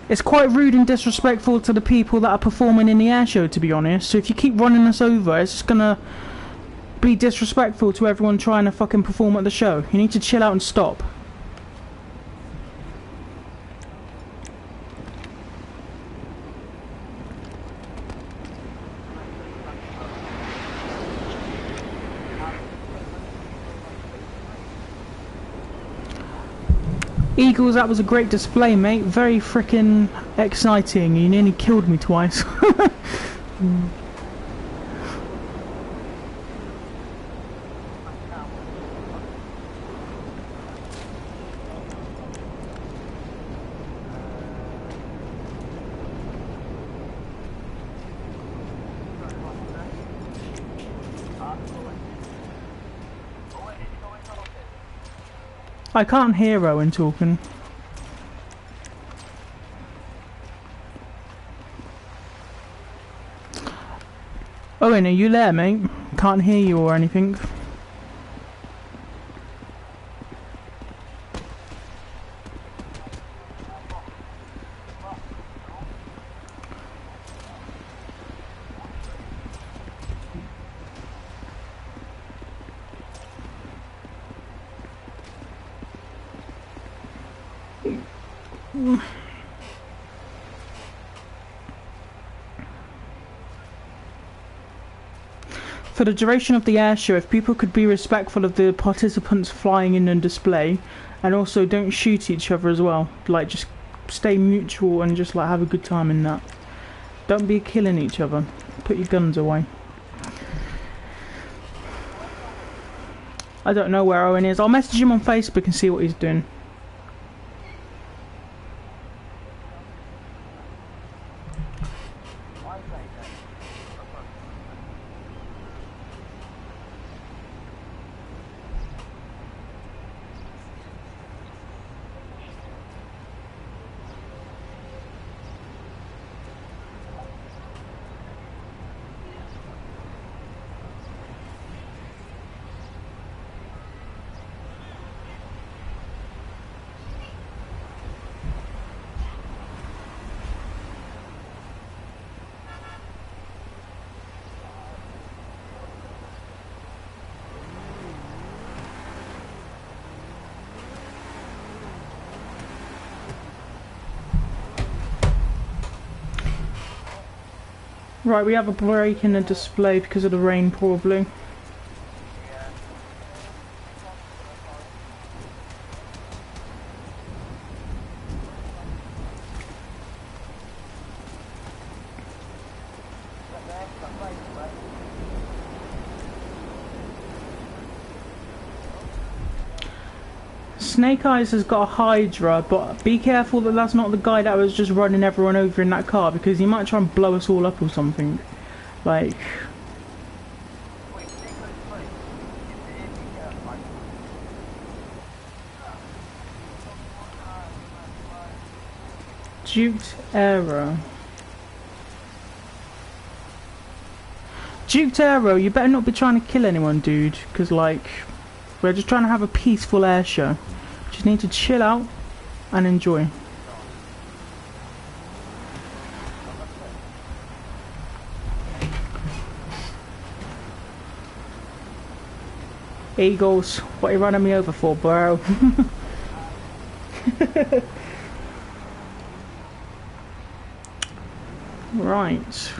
It's quite rude and disrespectful to the people that are performing in the air show, to be honest. So if you keep running us over, it's just gonna be disrespectful to everyone trying to fucking perform at the show. You need to chill out and stop. Eagles, that was a great display, mate. Very freaking exciting. You nearly killed me twice. I can't hear Owen talking. Owen, are you there, mate? Can't hear you or anything. For the duration of the air show, if people could be respectful of the participants flying in and display, and also don't shoot each other as well, like just stay mutual and just like have a good time in that. Don't be killing each other. Put your guns away. I don't know where Owen is. I'll message him on Facebook and see what he's doing. Right, we have a break in the display because of the rain, probably. Snake Eyes has got a Hydra, but be careful that that's not the guy that was just running everyone over in that car, because he might try and blow us all up or something. Like... Duked Aero. Duked Aero, you better not be trying to kill anyone, dude, because, like, we're just trying to have a peaceful air show. Just need to chill out and enjoy. Eagles, what are you running me over for, bro? Right.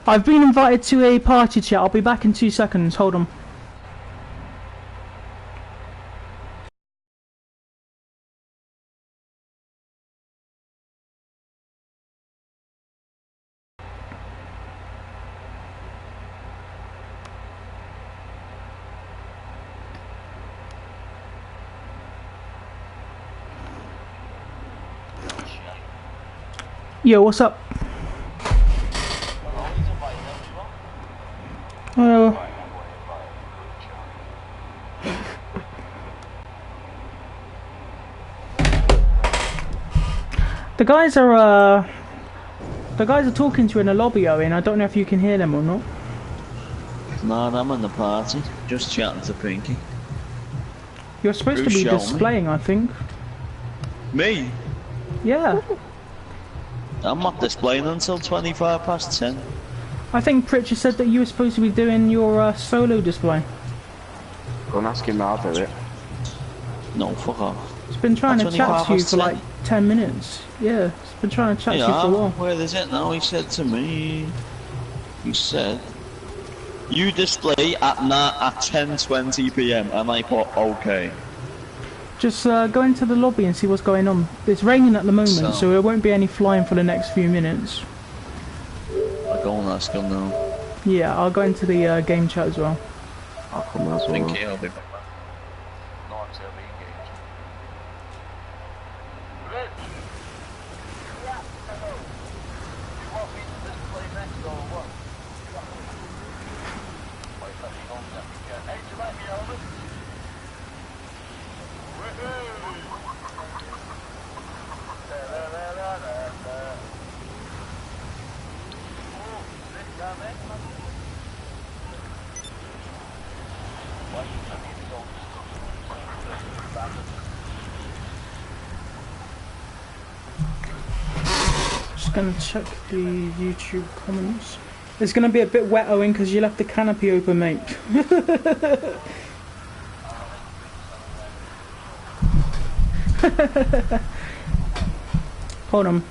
I've been invited to a party chat. I'll be back in 2 seconds. Hold on. Yo, what's up? The guys are talking to you in the lobby, Owen. I don't know if you can hear them or not. Nah, I'm in the party, just chatting to Pinky. You're supposed to be displaying, I think. Me? Yeah. I'm not displaying until 10:25. I think Pritchard said that you were supposed to be doing your solo display. Go and ask him now, do it. No, fuck off. It's been trying to chat to you for like 10 minutes. Yeah, it's been trying to chat to you for a while. Where is it now? He said to me, he said, you display at 10:20 PM, and I thought, okay. Just go into the lobby and see what's going on. It's raining at the moment, so there won't be any flying for the next few minutes. I'll go and ask him now. Yeah, I'll go into the game chat as well. I'll come as well. Thank you, I'll be back. Just gonna check the YouTube comments. It's gonna be a bit wet, Owen, because you left the canopy open, mate. Hold on.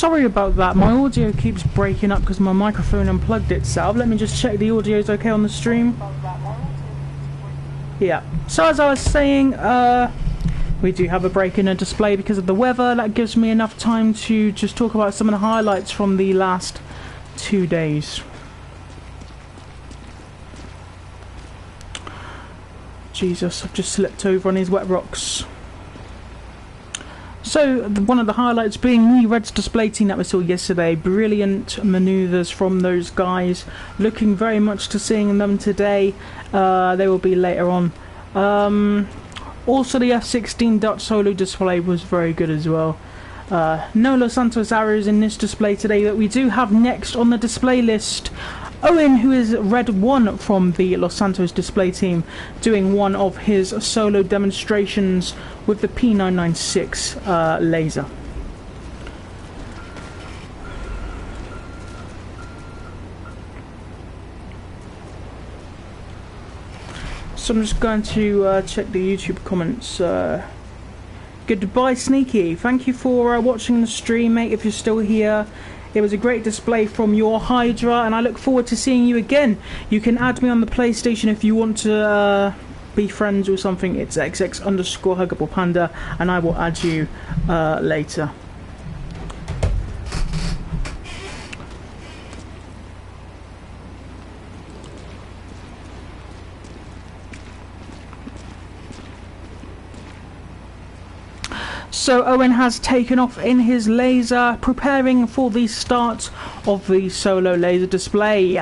sorry about that. My audio keeps breaking up because my microphone unplugged itself. Let me just check the audio is okay on the stream. Yeah. So as I was saying, we do have a break in a display because of the weather. That gives me enough time to just talk about some of the highlights from the last 2 days. Jesus, I've just slipped over on these wet rocks. So, one of the highlights being the Reds display team that we saw yesterday. Brilliant manoeuvres from those guys. Looking very much to seeing them today. They will be later on. Also, the F-16 Dutch solo display was very good as well. No Los Santos arrows in this display today, but we do have next on the display list Owen, who is Red 1 from the Los Santos display team, doing one of his solo demonstrations with the P996 laser. So I'm just going to check the YouTube comments. Goodbye Sneaky, thank you for watching the stream, mate, if you're still here. It was a great display from your Hydra, and I look forward to seeing you again. You can add me on the PlayStation if you want to be friends or something. It's XX_HuggablePanda, and I will add you later. So Owen has taken off in his laser, preparing for the start of the solo laser display.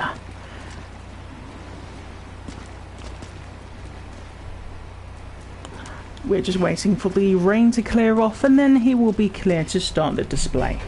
We're just waiting for the rain to clear off, and then he will be clear to start the display.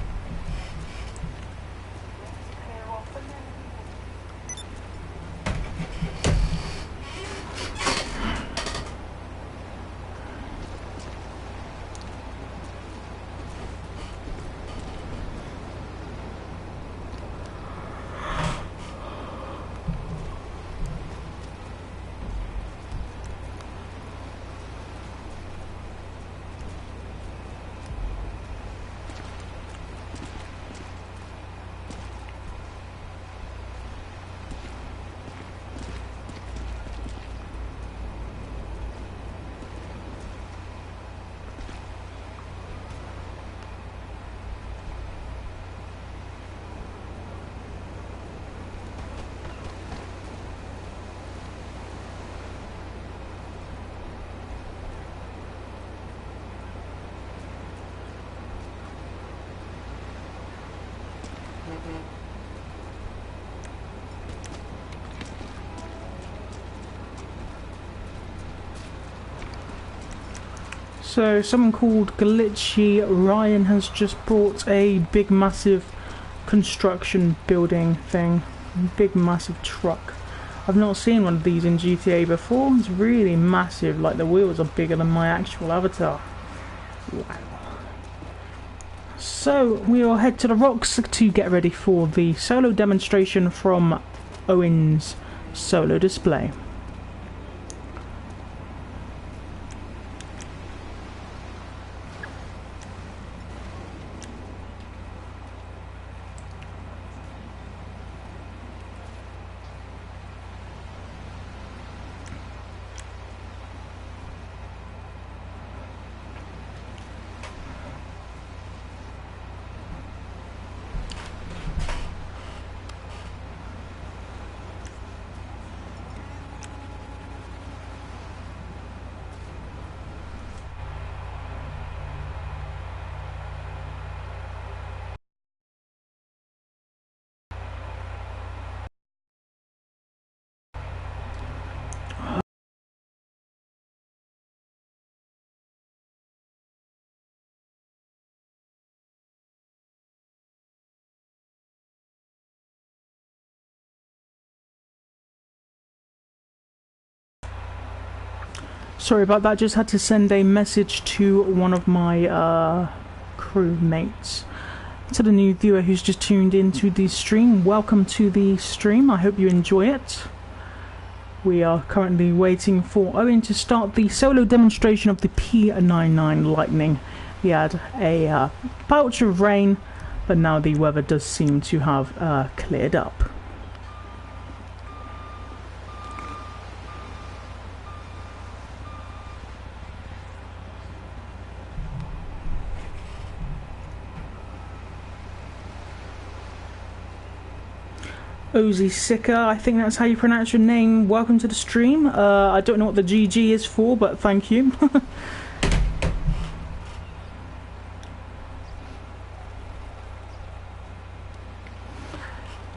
So someone called Glitchy Ryan has just brought a big massive construction building thing. Big massive truck. I've not seen one of these in GTA before. It's really massive, like the wheels are bigger than my actual avatar. Wow. So we will head to the rocks to get ready for the solo demonstration from Owen's solo display. Sorry about that, just had to send a message to one of my crewmates. To the new viewer who's just tuned into the stream, welcome to the stream, I hope you enjoy it. We are currently waiting for Owen to start the solo demonstration of the P99 Lightning. We had a pouch of rain but now the weather does seem to have cleared up. Ozzy Sicker, I think that's how you pronounce your name. Welcome to the stream. I don't know what the GG is for, but thank you.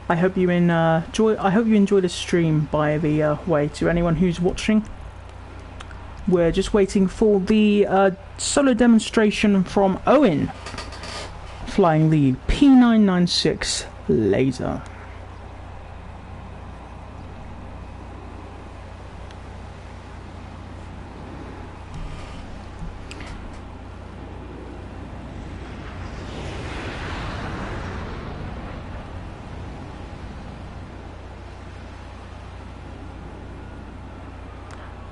I hope you enjoy the stream. By the way, to anyone who's watching, we're just waiting for the solo demonstration from Owen, flying the P996 laser.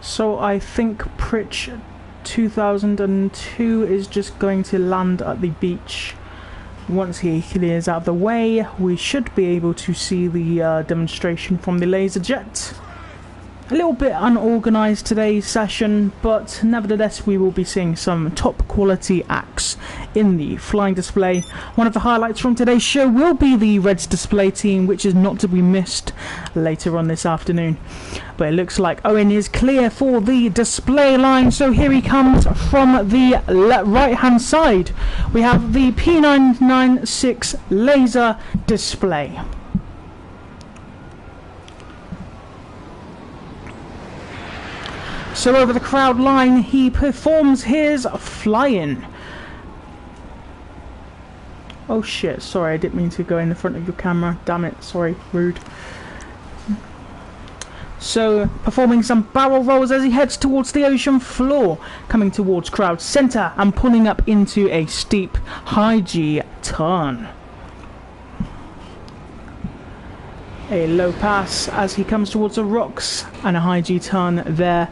So I think Pritch 2002 is just going to land at the beach. Once he clears out of the way, we should be able to see the demonstration from the laser jet. A little bit unorganised today's session, but nevertheless we will be seeing some top quality acts in the flying display. One of the highlights from today's show will be the Reds display team, which is not to be missed later on this afternoon. But it looks like Owen is clear for the display line, so here he comes from the right hand side. We have the P996 laser display. So over the crowd line, he performs his fly-in. Oh shit, sorry, I didn't mean to go in the front of your camera. Damn it, sorry, rude. So, performing some barrel rolls as he heads towards the ocean floor, coming towards crowd centre and pulling up into a steep high G turn. A low pass as he comes towards the rocks and a high G turn there.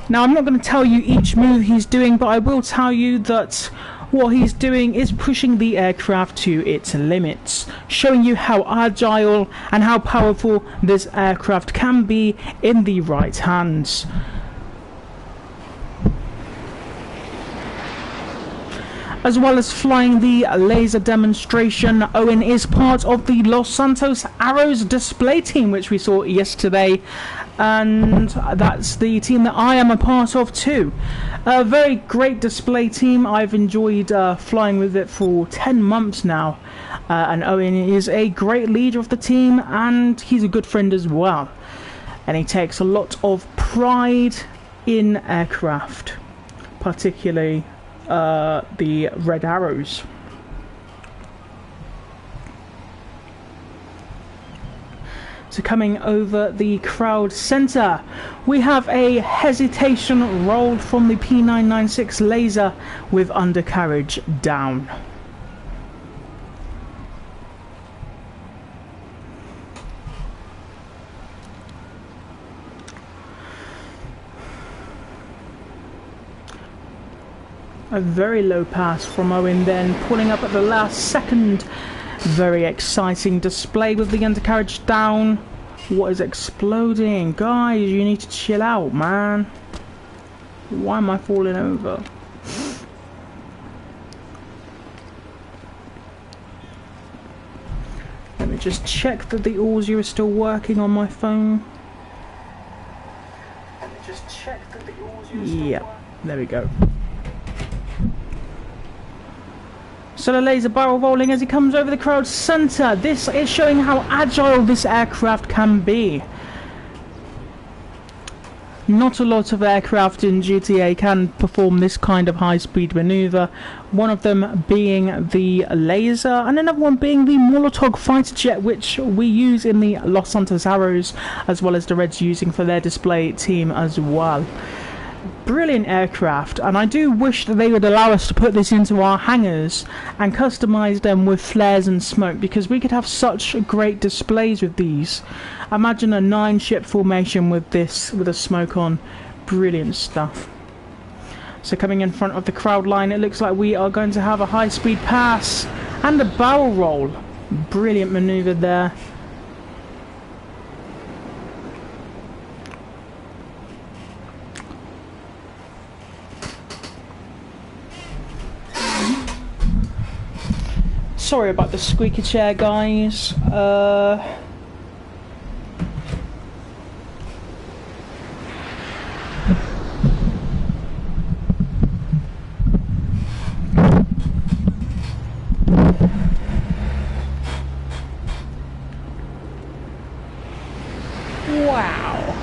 Now I'm not going to tell you each move he's doing, but I will tell you that what he's doing is pushing the aircraft to its limits, showing you how agile and how powerful this aircraft can be in the right hands. As well as flying the laser demonstration, Owen is part of the Los Santos Arrows display team, which we saw yesterday, and that's the team that I am a part of too. A very great display team. I've enjoyed flying with it for 10 months now, and Owen is a great leader of the team, and he's a good friend as well, and he takes a lot of pride in aircraft, particularly the Red Arrows. So coming over the crowd centre, we have a hesitation rolled from the P996 laser with undercarriage down. A very low pass from Owen, then pulling up at the last second. Very exciting display with the undercarriage down. What is exploding? Guys, you need to chill out, man. Why am I falling over? Let me just check that the Aussie is still working on my phone. Let me just check that the Aussie is still working. There we go. So the laser barrel rolling as he comes over the crowd centre. This is showing how agile this aircraft can be. Not a lot of aircraft in GTA can perform this kind of high-speed manoeuvre. One of them being the laser, and another one being the Molotov fighter jet, which we use in the Los Santos Arrows, as well as the Reds using for their display team as well. Brilliant aircraft, and I do wish that they would allow us to put this into our hangars and customise them with flares and smoke, because we could have such great displays with these. Imagine a 9-ship formation with this, with a smoke on. Brilliant stuff. So coming in front of the crowd line, it looks like we are going to have a high-speed pass and a barrel roll. Brilliant manoeuvre there. Sorry about the squeaky chair, guys. Wow.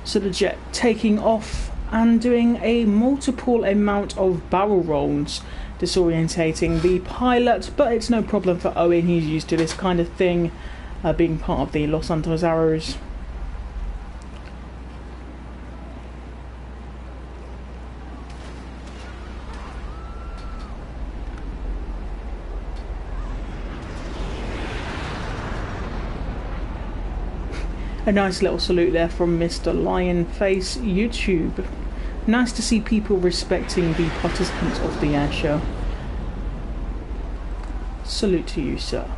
So the jet taking off and doing a multiple amount of barrel rolls, disorientating the pilot, but it's no problem for Owen. He's used to this kind of thing, being part of the Los Santos Arrows. A nice little salute there from Mr. Lionface YouTube. Nice to see people respecting the participants of the air show. Salute to you, sir.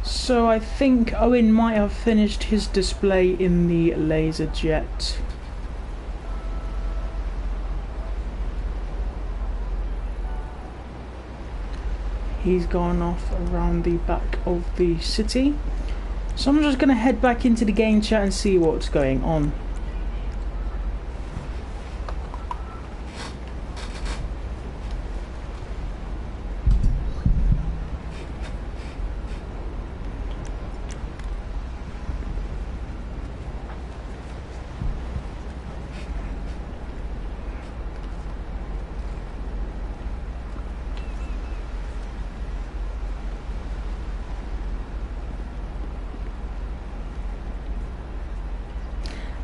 So I think Owen might have finished his display in the laser jet. He's gone off around the back of the city. So I'm just going to head back into the game chat and see what's going on.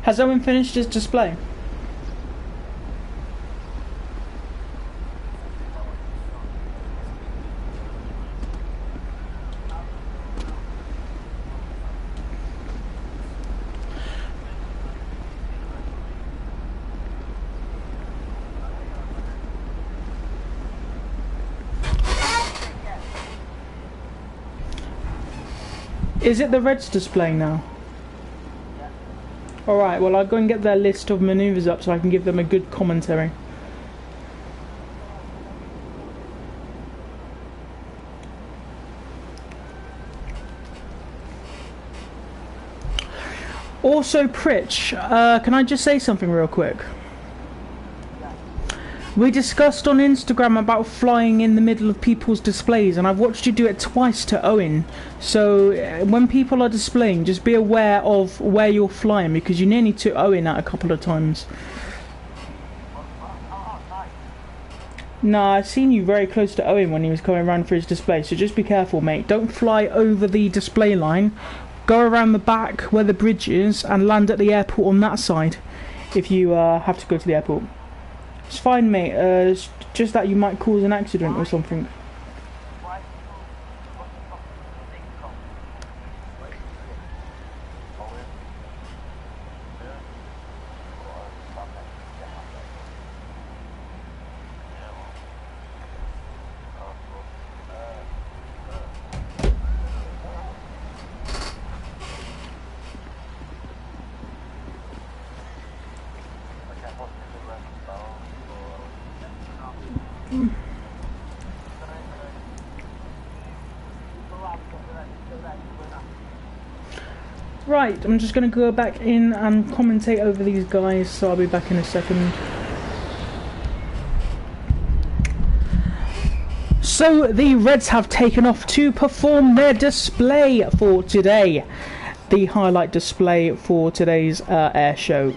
Has Owen finished his display? Is it the Reds displaying now? Alright, well I'll go and get their list of manoeuvres up so I can give them a good commentary. Also, Pritch, can I just say something real quick? We discussed on Instagram about flying in the middle of people's displays, and I've watched you do it twice to Owen. So when people are displaying, just be aware of where you're flying, because you nearly took Owen out a couple of times. Nah, I've seen you very close to Owen when he was coming around for his display, so just be careful, mate. Don't fly over the display line. Go around the back where the bridge is and land at the airport on that side if you have to go to the airport. It's fine, mate. It's just that you might cause an accident or something. Right, I'm just going to go back in and commentate over these guys, so I'll be back in a second. So the Reds have taken off to perform their display for today. the highlight display for today's air show.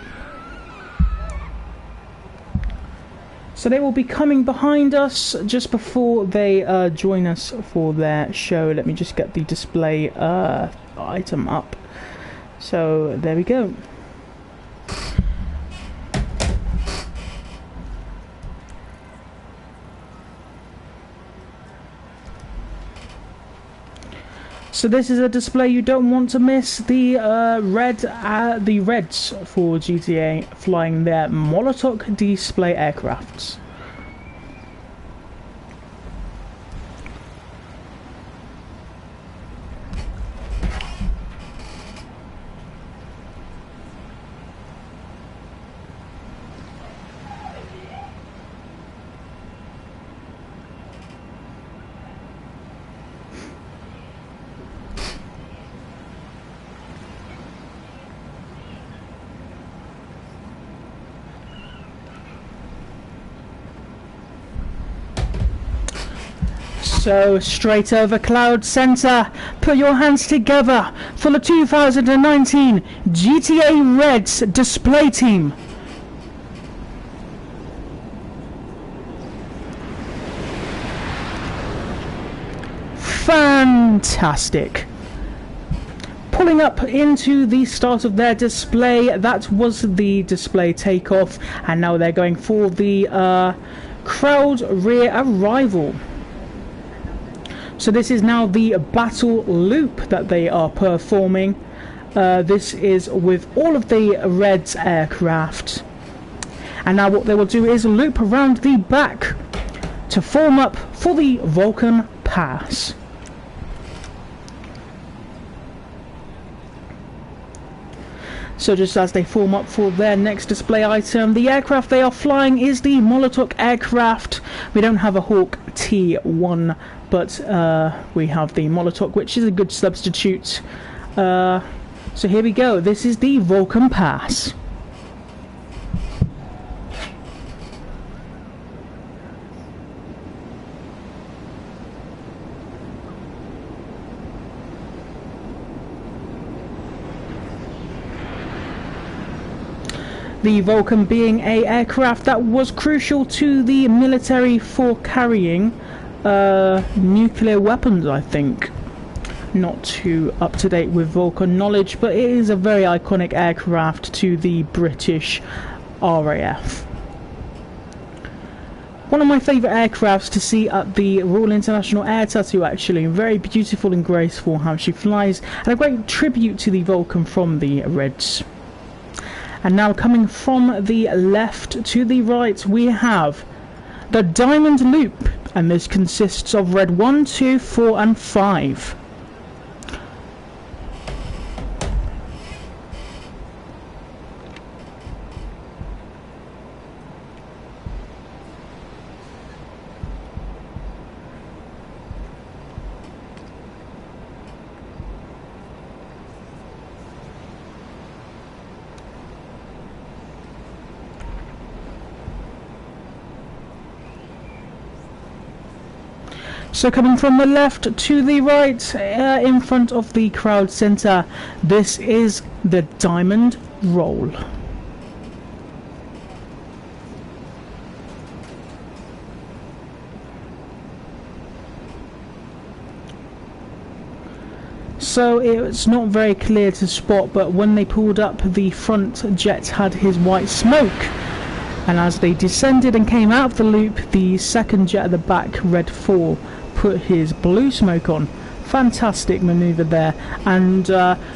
So they will be coming behind us just before they join us for their show. Let me just get the display item up. So there we go. So this is a display you don't want to miss. The Reds for GTA flying their Molotov display aircrafts. So, straight over Cloud Center, put your hands together for the 2019 GTA Reds display team. Fantastic. Pulling up into the start of their display, that was the display takeoff, and now they're going for the crowd rear arrival. So this is now the battle loop that they are performing. This is with all of the Reds aircraft. And now what they will do is loop around the back to form up for the Vulcan Pass. So just as they form up for their next display item, the aircraft they are flying is the Molotov aircraft. We don't have a Hawk T1, but we have the Molotov, which is a good substitute. So here we go. This is the Vulcan Pass. The Vulcan being a aircraft that was crucial to the military for carrying nuclear weapons, I think. Not too up to date with Vulcan knowledge, but it is a very iconic aircraft to the British RAF. One of my favourite aircrafts to see at the Royal International Air Tattoo, actually. Very beautiful and graceful how she flies, and a great tribute to the Vulcan from the Reds. And now coming from the left to the right, we have the Diamond Loop, and this consists of Red 1, 2, 4 and 5. So coming from the left to the right, in front of the crowd centre, this is the Diamond Roll. So it's not very clear to spot, but when they pulled up, the front jet had his white smoke. And as they descended and came out of the loop, the second jet at the back, Red 4, put his blue smoke on. Fantastic manoeuvre there, and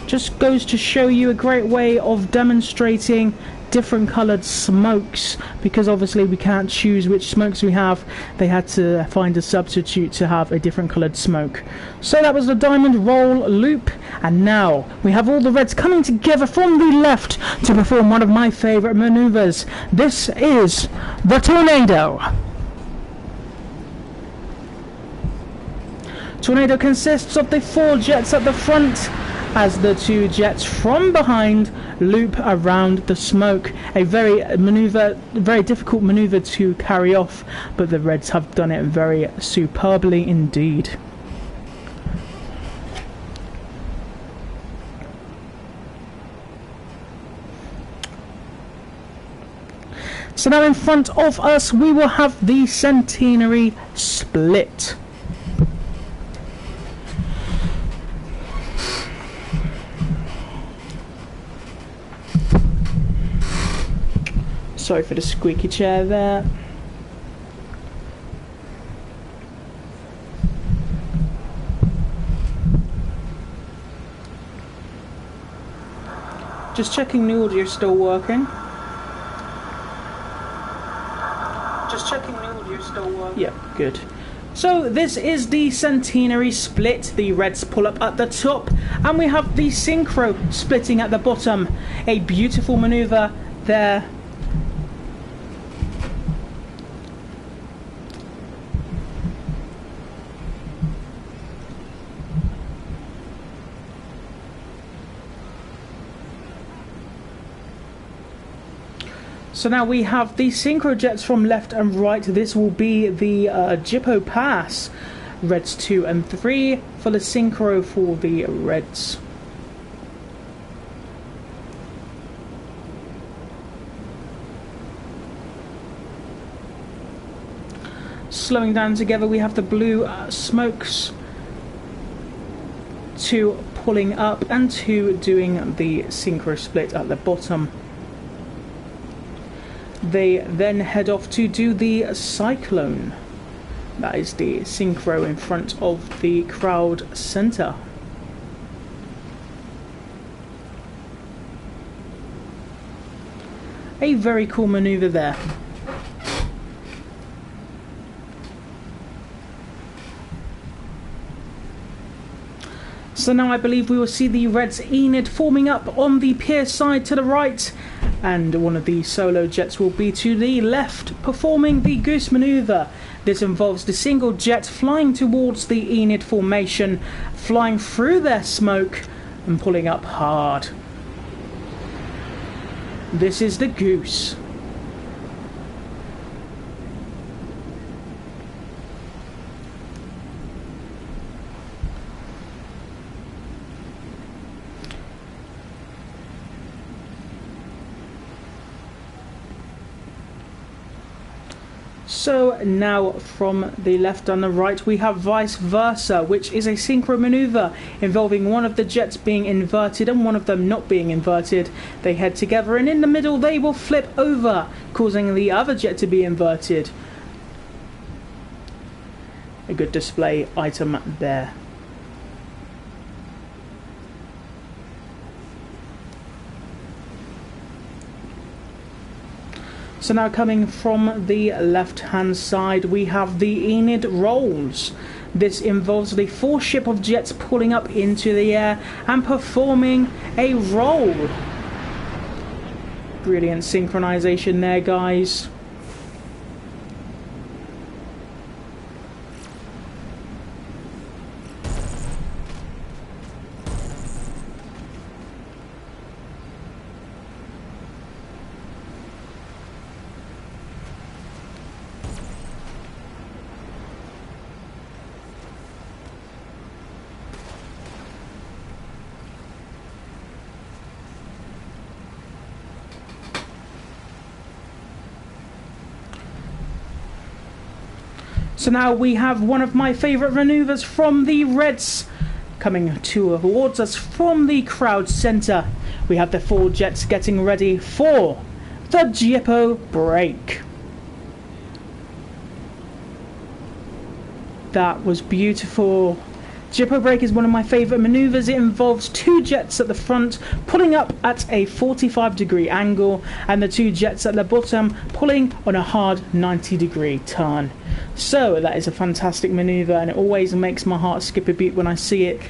just goes to show you a great way of demonstrating different coloured smokes, because obviously we can't choose which smokes we have. They had to find a substitute to have a different coloured smoke. So that was the Diamond Roll loop, and now we have all the Reds coming together from the left to perform one of my favourite manoeuvres. This is the Tornado. Tornado consists of the 4 jets at the front, as the 2 jets from behind loop around the smoke. A very difficult manoeuvre to carry off, but the Reds have done it very superbly indeed. So now in front of us we will have the centenary split. Sorry for the squeaky chair there. Just checking the audio's still working. Just checking the audio's still working. Yeah, good. So this is the centenary split. The Reds pull up at the top, and we have the synchro splitting at the bottom. A beautiful manoeuvre there. So now we have the synchro jets from left and right. This will be the Jippo pass. Reds 2 and 3 for the synchro for the Reds. Slowing down together, we have the blue smokes. 2 pulling up and 2 doing the synchro split at the bottom. They then head off to do the cyclone. That is the synchro in front of the crowd centre. A very cool manoeuvre there. So now I believe we will see the Reds Enid forming up on the pier side to the right, and one of the solo jets will be to the left, performing the goose manoeuvre. This involves the single jet flying towards the Enid formation, flying through their smoke and pulling up hard. This is the goose. So now from the left and the right we have vice versa, which is a synchro manoeuvre involving one of the jets being inverted and one of them not being inverted. They head together and in the middle they will flip over, causing the other jet to be inverted. A good display item there. So now coming from the left hand side we have the Enid rolls. This involves the full ship of jets pulling up into the air and performing a roll. Brilliant synchronization there, guys. So now we have one of my favourite manoeuvres from the Reds coming towards us from the crowd centre. We have the 4 jets getting ready for the Jippo break. That was beautiful. Jippo break is one of my favourite manoeuvres. It involves 2 jets at the front pulling up at a 45-degree angle and the 2 jets at the bottom pulling on a hard 90-degree turn. So that is a fantastic manoeuvre and it always makes my heart skip a beat when I see it.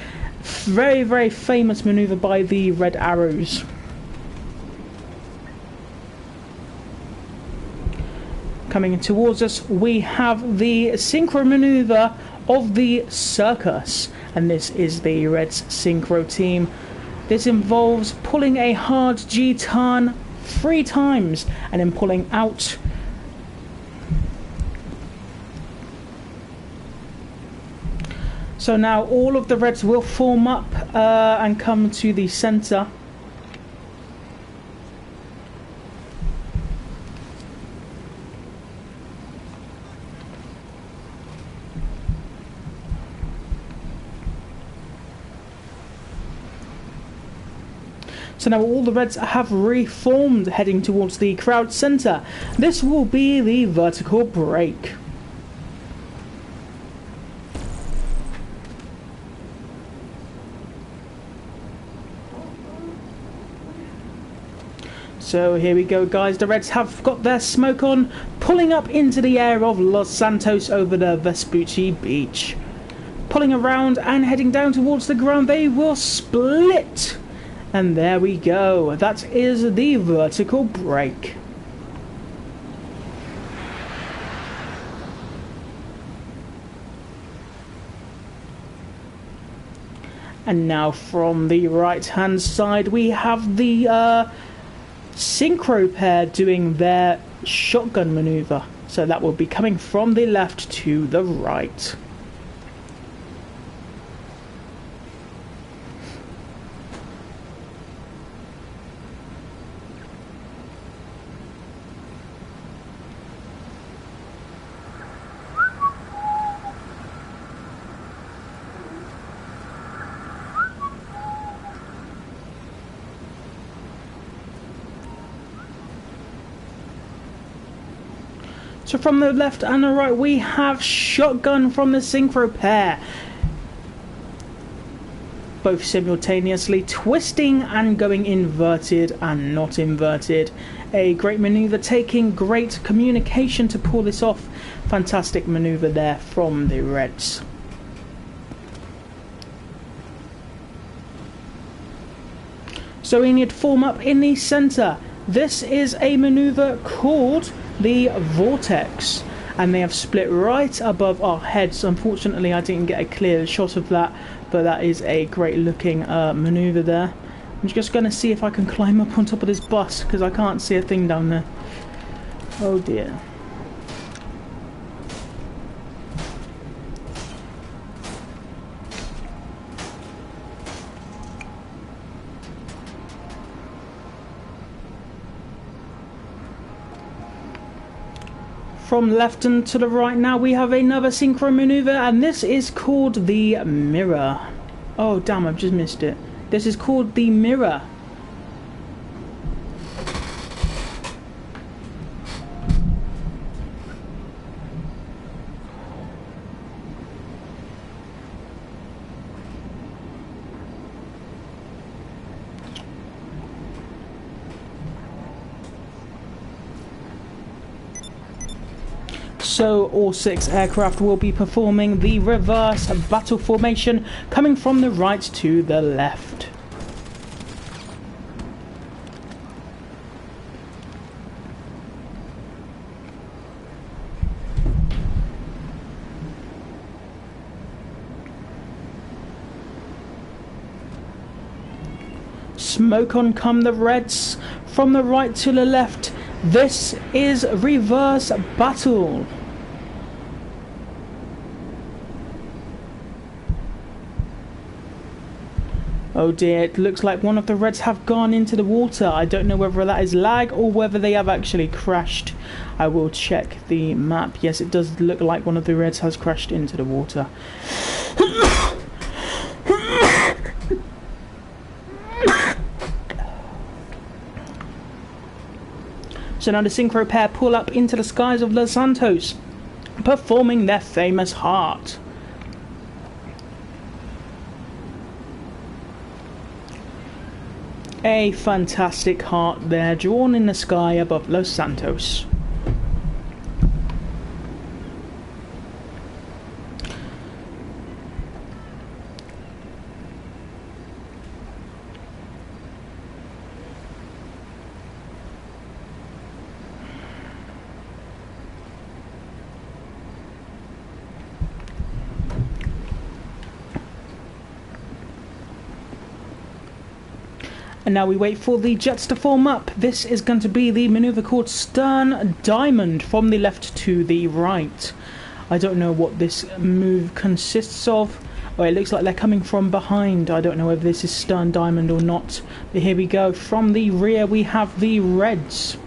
Very, very famous manoeuvre by the Red Arrows. Coming towards us we have the synchro manoeuvre of the circus, and this is the Reds synchro team. This involves pulling a hard G turn 3 times and then pulling out. So now all of the Reds will form up and come to the centre. So now all the Reds have reformed, heading towards the crowd centre. This will be the vertical break. So here we go, guys. The Reds have got their smoke on, pulling up into the air of Los Santos over the Vaspucci Beach. Pulling around and heading down towards the ground, they will split. And there we go. That is the vertical break. And now from the right-hand side, we have the synchro pair doing their shotgun maneuver. So that will be coming from the left to the right. So from the left and the right, we have shotgun from the synchro pair. Both simultaneously twisting and going inverted and not inverted. A great maneuver, taking great communication to pull this off. Fantastic maneuver there from the Reds. So we need to form up in the centre. This is a maneuver called the Vortex, and they have split right above our heads. Unfortunately, I didn't get a clear shot of that, but that is a great looking maneuver there. I'm just going to see if I can climb up on top of this bus, because I can't see a thing down there. Oh dear. From left and to the right now, we have another synchro maneuver, and this is called the Mirror. Oh damn, I've just missed it. This is called the Mirror. So all 6 aircraft will be performing the reverse battle formation, coming from the right to the left. Smoke on come the Reds, from the right to the left. This is reverse battle. Oh dear, it looks like one of the Reds have gone into the water. I don't know whether that is lag or whether they have actually crashed. I will check the map. Yes, it does look like one of the Reds has crashed into the water. So now the synchro pair pull up into the skies of Los Santos, performing their famous heart. A fantastic heart there, drawn in the sky above Los Santos. And now we wait for the jets to form up. This is going to be the maneuver called Stern Diamond, from the left to the right. I don't know what this move consists of. Oh, it looks like they're coming from behind. I don't know whether this is Stern Diamond or not. But here we go. From the rear we have the Reds.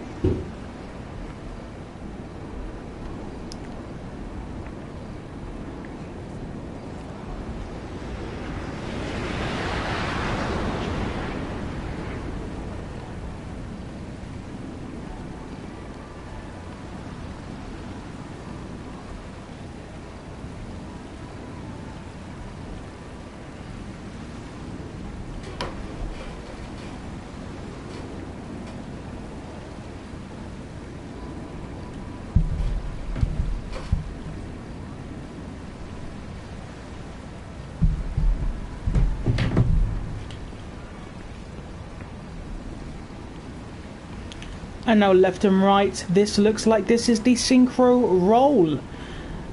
And now left and right, this looks like this is the synchro roll.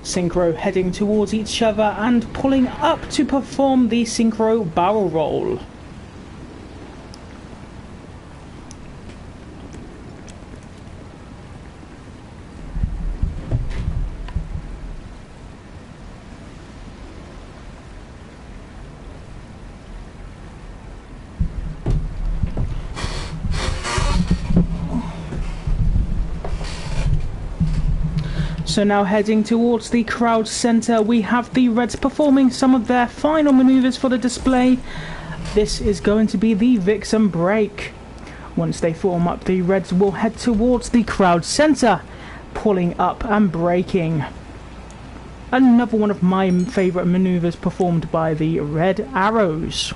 Synchro heading towards each other and pulling up to perform the synchro barrel roll. So now heading towards the crowd centre, we have the Reds performing some of their final manoeuvres for the display. This is going to be the Vixen break. Once they form up, the Reds will head towards the crowd centre, pulling up and braking. Another one of my favourite manoeuvres performed by the Red Arrows.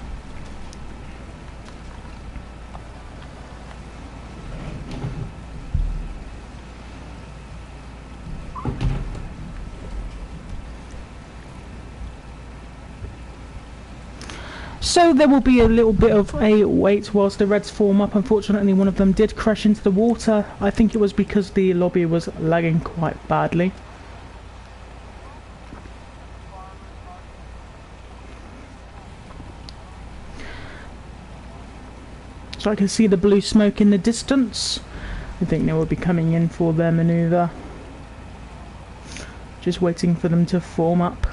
So there will be a little bit of a wait whilst the Reds form up. Unfortunately, one of them did crash into the water. I think it was because the lobby was lagging quite badly. So I can see the blue smoke in the distance. I think they will be coming in for their manoeuvre. Just waiting for them to form up.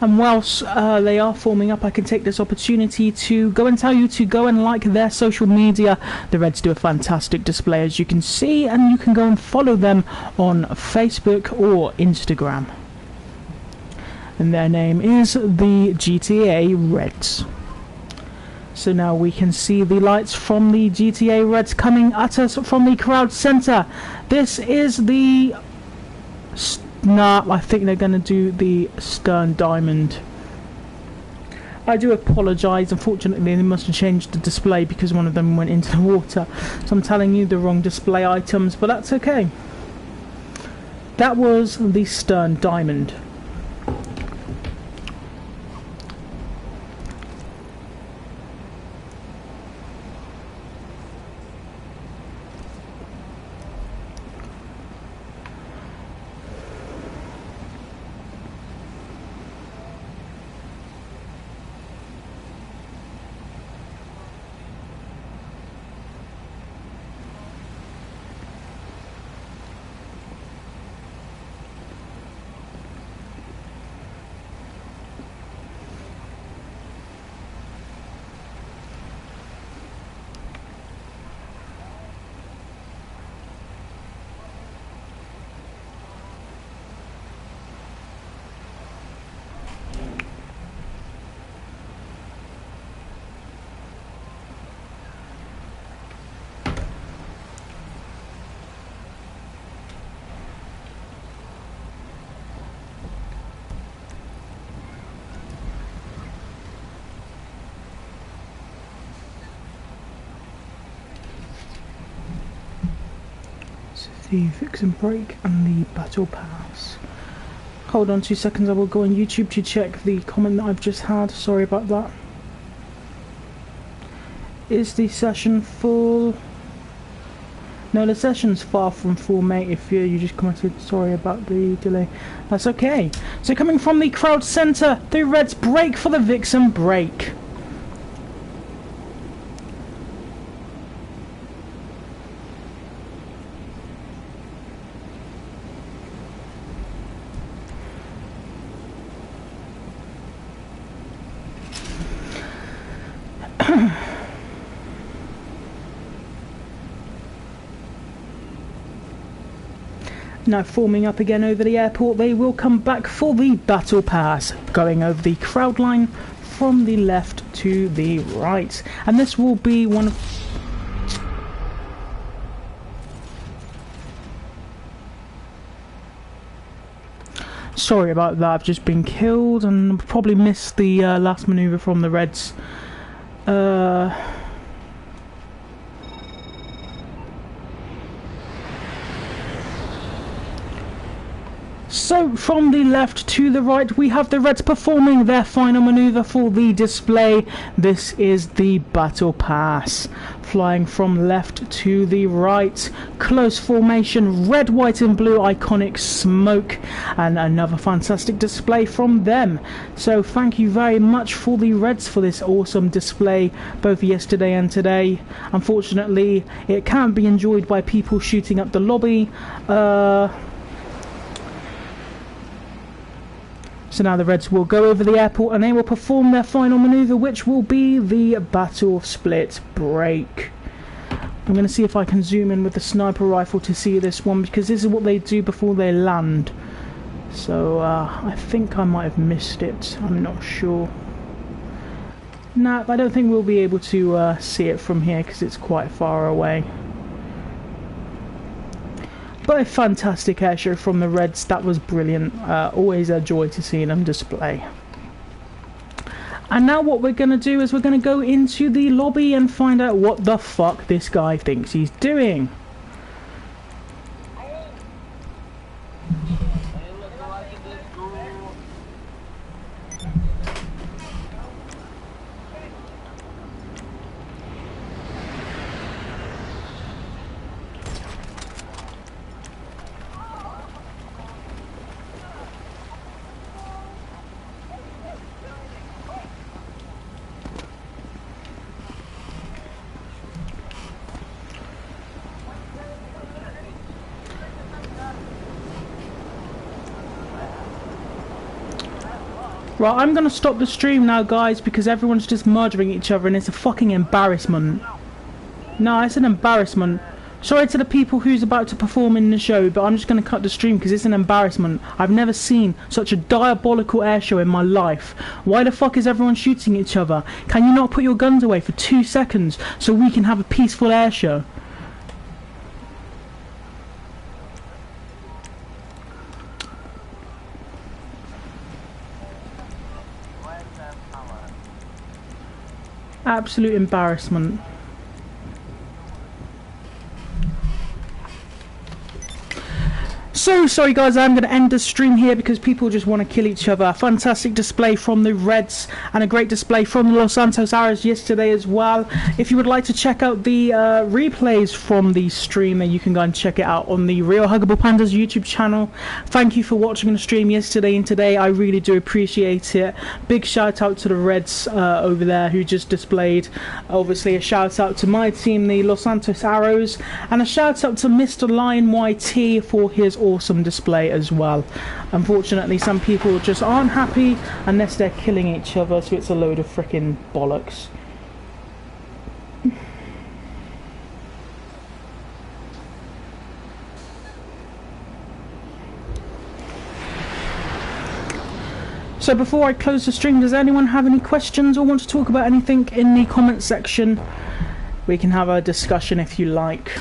And whilst they are forming up, I can take this opportunity to go and tell you to go and like their social media. The Reds do a fantastic display, as you can see, and you can go and follow them on Facebook or Instagram. And their name is the GTA Reds. So now we can see the lights from the GTA Reds coming at us from the crowd centre. This is the... Nah, I think they're going to do the Stern Diamond. I do apologise, unfortunately they must have changed the display because one of them went into the water. So I'm telling you the wrong display items, but that's okay. That was the Stern Diamond. The Vixen break and the battle pass. Hold on 2 seconds, I will go on YouTube to check the comment that I've just had. Sorry about that. Is the session full? No, the session's far from full, mate. If you just commented, sorry about the delay. That's okay. So coming from the crowd centre, the Reds break for the Vixen break. Now forming up again over the airport, they will come back for the battle pass, going over the crowd line from the left to the right. And this will be one of... Sorry about that, I've just been killed and probably missed the last manoeuvre from the Reds. So from the left to the right we have the Reds performing their final manoeuvre for the display. This is the Battle Pass. Flying from left to the right, close formation, red, white and blue, iconic smoke, and another fantastic display from them. So thank you very much for the Reds for this awesome display, both yesterday and today. Unfortunately it can't be enjoyed by people shooting up the lobby. So now the Reds will go over the airport and they will perform their final manoeuvre, which will be the Battle Split Break. I'm going to see if I can zoom in with the sniper rifle to see this one, because this is what they do before they land. So I think I might have missed it, I'm not sure. Nah, I don't think we'll be able to see it from here because it's quite far away. But a fantastic airshow from the Reds, that was brilliant. Always a joy to see them display. And now what we're going to do is we're going to go into the lobby and find out what the fuck this guy thinks he's doing. Right, I'm going to stop the stream now, guys, because everyone's just murdering each other and it's a fucking embarrassment. No, it's an embarrassment. Sorry to the people who's about to perform in the show, but I'm just going to cut the stream because it's an embarrassment. I've never seen such a diabolical airshow in my life. Why the fuck is everyone shooting each other? Can you not put your guns away for 2 seconds so we can have a peaceful airshow? Absolute embarrassment. So sorry guys, I'm going to end the stream here because people just want to kill each other. A fantastic display from the Reds and a great display from the Los Santos Arrows yesterday as well. If you would like to check out the replays from the stream, then you can go and check it out on the Real Huggable Pandas YouTube channel. Thank you for watching the stream yesterday and today. I really do appreciate it. Big shout out to the Reds over there who just displayed. Obviously a shout out to my team, the Los Santos Arrows, and a shout out to Mr. Lion YT for his awesome display as well. Unfortunately some people just aren't happy unless they're killing each other, so it's a load of freaking bollocks. So before I close the stream, does anyone have any questions or want to talk about anything in the comment section? We can have a discussion if you like.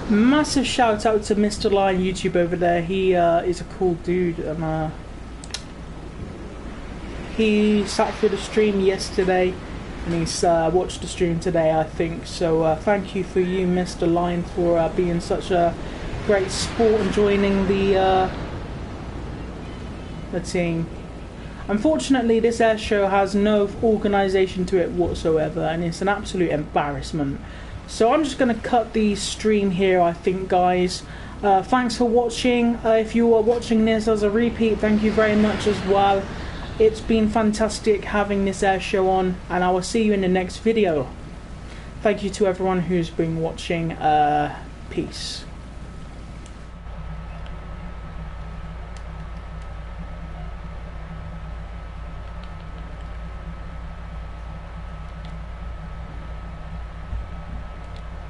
Massive shout out to Mr. Lion YouTube over there. He is a cool dude, and he sat through the stream yesterday and he's watched the stream today, I think. So thank you for you, Mr. Lion, for being such a great sport and joining the team. Unfortunately this air show has no organisation to it whatsoever and it's an absolute embarrassment. So I'm just going to cut the stream here, I think, guys. Thanks for watching. If you are watching this as a repeat, thank you very much as well. It's been fantastic having this air show on, and I will see you in the next video. thank you to everyone who's been watching. Peace.